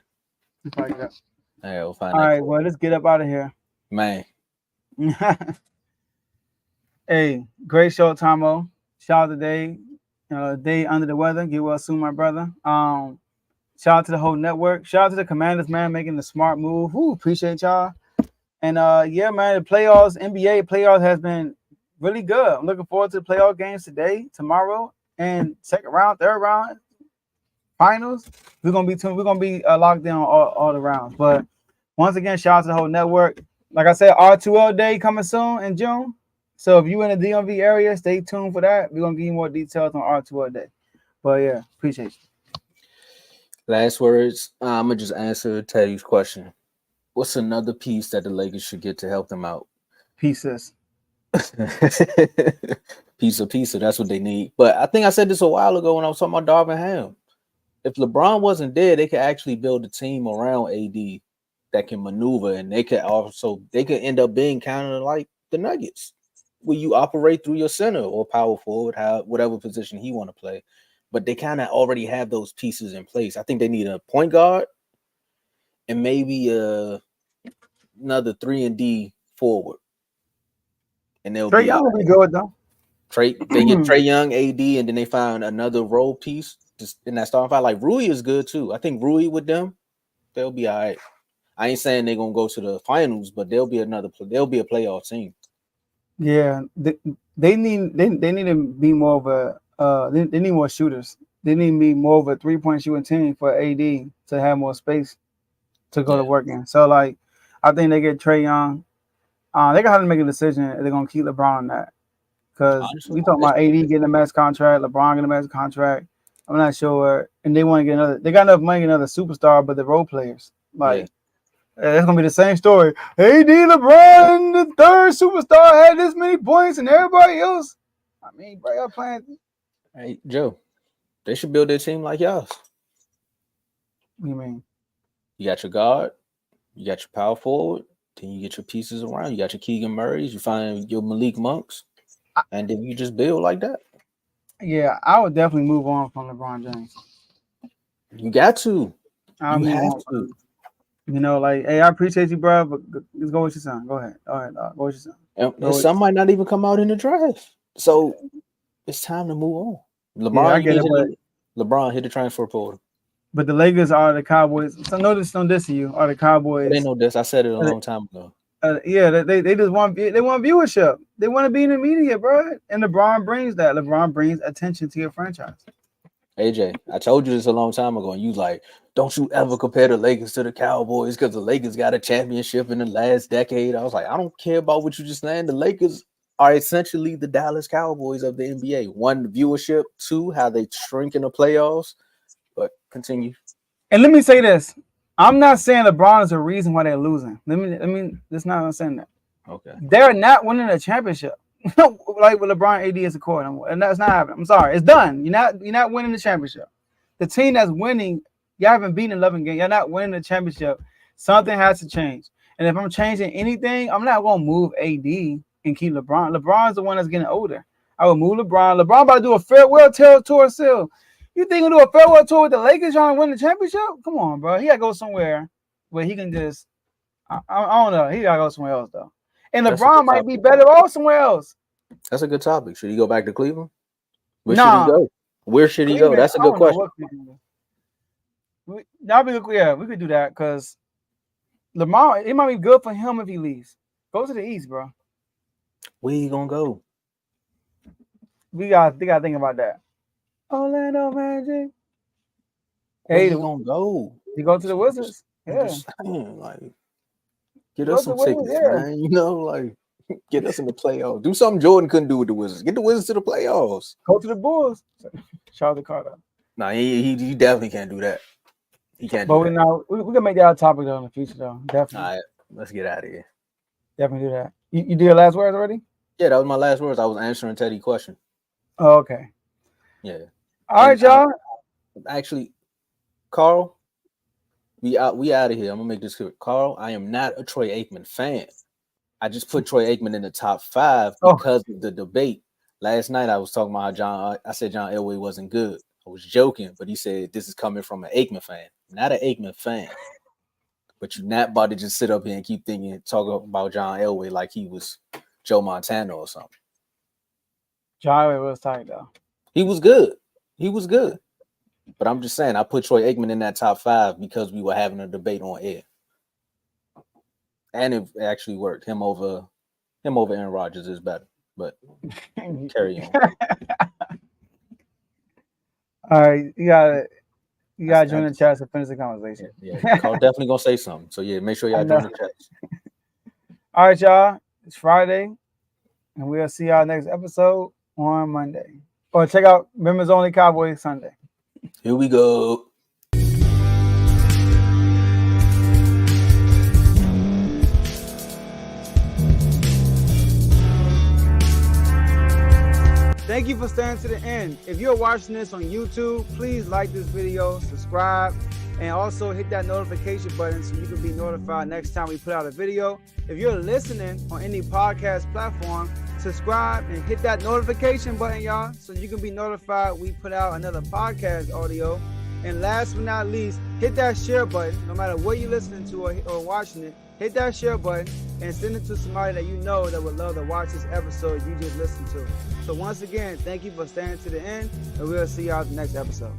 It's probably Get Up. Yeah, we'll find All right, well, let's get up out of here. Man. Hey, great show, Tomo. Shout out to Dave. Day under the weather. Get well soon, my brother. Shout out to the whole network. Shout out to the Commanders, man, making the smart move. Appreciate y'all. And yeah, man, the playoffs, NBA playoffs has been really good. I'm looking forward to the playoff games today, tomorrow, and second round, third round, finals. We're gonna be locked in on all the rounds. But once again, shout out to the whole network. Like I said, R2L Day coming soon in June. So if you in the DMV area, stay tuned for that. We're gonna give you more details on R2L Day. But yeah, appreciate you. Last words. I'm gonna just answer Teddy's question. What's another piece that the Lakers should get to help them out? Pieces. Piece. That's what they need. But I think I said this a while ago when I was talking about Darvin Ham. If LeBron wasn't there, they could actually build a team around AD that can maneuver, and they could end up being kind of like the Nuggets, where you operate through your center or power forward, whatever position he want to play. But they kind of already have those pieces in place. I think they need a point guard and maybe another 3-and-D forward. And they'll Trae Young will be good though. They get Trae Young, AD, and then they find another role piece just in that starting five. Like Rui is good too. I think Rui with them, they'll be all right. I ain't saying they're gonna go to the finals, but they'll be a playoff team. Yeah, they need to be more of a they need more shooters. They need to be more of a 3-point shooting team for AD to have more space to go to work in. So like, I think they get Trae Young. They gonna have to make a decision if they're gonna keep LeBron on that. Because we talking about AD getting a max contract, LeBron getting a max contract. I'm not sure, and they want to get another. They got enough money to get another superstar, but the role players it's gonna be the same story. AD, LeBron, the third superstar, had this many points, and everybody else. I mean, bro, y'all playing. Hey, Joe, they should build their team like y'all. What do you mean? You got your guard, you got your power forward, then you get your pieces around. You got your Keegan Murrays, you find your Malik Monks, and then you just build like that. Yeah, I would definitely move on from LeBron James. You got to. You have to. You know, like, hey, I appreciate you, bro, but let's go with your son. Go ahead. All right, go with your son. And some might not even come out in the draft. So it's time to move on. LeBron hit the transfer portal. But the Lakers are the Cowboys. So notice, don't diss you. Are the Cowboys? They know this. I said it a long time ago. They just want viewership. They want to be in the media, bro. And LeBron brings that. LeBron brings attention to your franchise. AJ, I told you this a long time ago, and you like, don't you ever compare the Lakers to the Cowboys because the Lakers got a championship in the last decade. I was like, I don't care about what you just saying. The Lakers are essentially the Dallas Cowboys of the NBA. One, viewership. Two, how they shrink in the playoffs. But continue. And let me say this. I'm not saying LeBron is the reason why they're losing. That's not what I'm saying that. Okay. They're not winning a championship. Like with LeBron, AD is a core, and that's not happening. I'm sorry, it's done. You're not winning the championship. The team that's winning, you haven't beaten 11 games. You're not winning the championship. Something has to change. And if I'm changing anything, I'm not gonna move AD and keep LeBron. LeBron's the one that's getting older. I would move LeBron. LeBron about to do a farewell tour still. You think he'll do a farewell tour with the Lakers trying to win the championship? Come on, bro. He gotta go somewhere where he can just. I don't know. He gotta go somewhere else though. And LeBron might be better off somewhere else. That's a good topic. Should he go back to Cleveland? Where should he go? Where should he go? That's a good question. We could do that because Lamar, it might be good for him if he leaves. Go to the East, bro. Where you gonna go? They gotta think about that. Orlando Magic. Where you gonna go? You go to the Wizards. Yeah. Like, get us some tickets, man. You know, like, get us in the playoffs. Do something Jordan couldn't do with the Wizards. Get the Wizards to the playoffs. Go to the Bulls. Charlie Carter. Nah, he definitely can't do that. He can't. But we can make that a topic though in the future though. Definitely. All right, let's get out of here. Definitely do that. You did your last words already? Yeah, that was my last words. I was answering Teddy's question. Oh, okay. Yeah. All right, y'all. Actually, Carl, we out of here. I'm gonna make this clear. Carl, I am not a Troy Aikman fan. I just put Troy Aikman in the top 5 because of the debate. Last night I was talking about how I said John Elway wasn't good. I was joking, but he said this is coming from an Aikman fan. Not an Aikman fan. But you're not about to just sit up here and keep talking about John Elway like he was Joe Montana or something. John Elway was tight though. He was good. But I'm just saying, I put Troy Aikman in that top 5 because we were having a debate on air. And it actually worked. Him over Aaron Rodgers is better. but carry on. All right, you gotta join the chat to finish the conversation. Yeah, Carl definitely gonna say something. So yeah, make sure y'all join the chat. All right, y'all. It's Friday, and we'll see y'all next episode on Monday. Or check out Members Only Cowboys Sunday. Here we go. Thank you for staying to the end. If you're watching this on YouTube, please like this video, subscribe, and also hit that notification button so you can be notified next time we put out a video. If you're listening on any podcast platform, subscribe and hit that notification button, y'all, so you can be notified we put out another podcast audio. And last but not least, hit that share button. No matter what you're listening to or watching it, hit that share button and send it to somebody that you know that would love to watch this episode you just listened to. So once again, thank you for staying to the end, and we'll see y'all the next episode.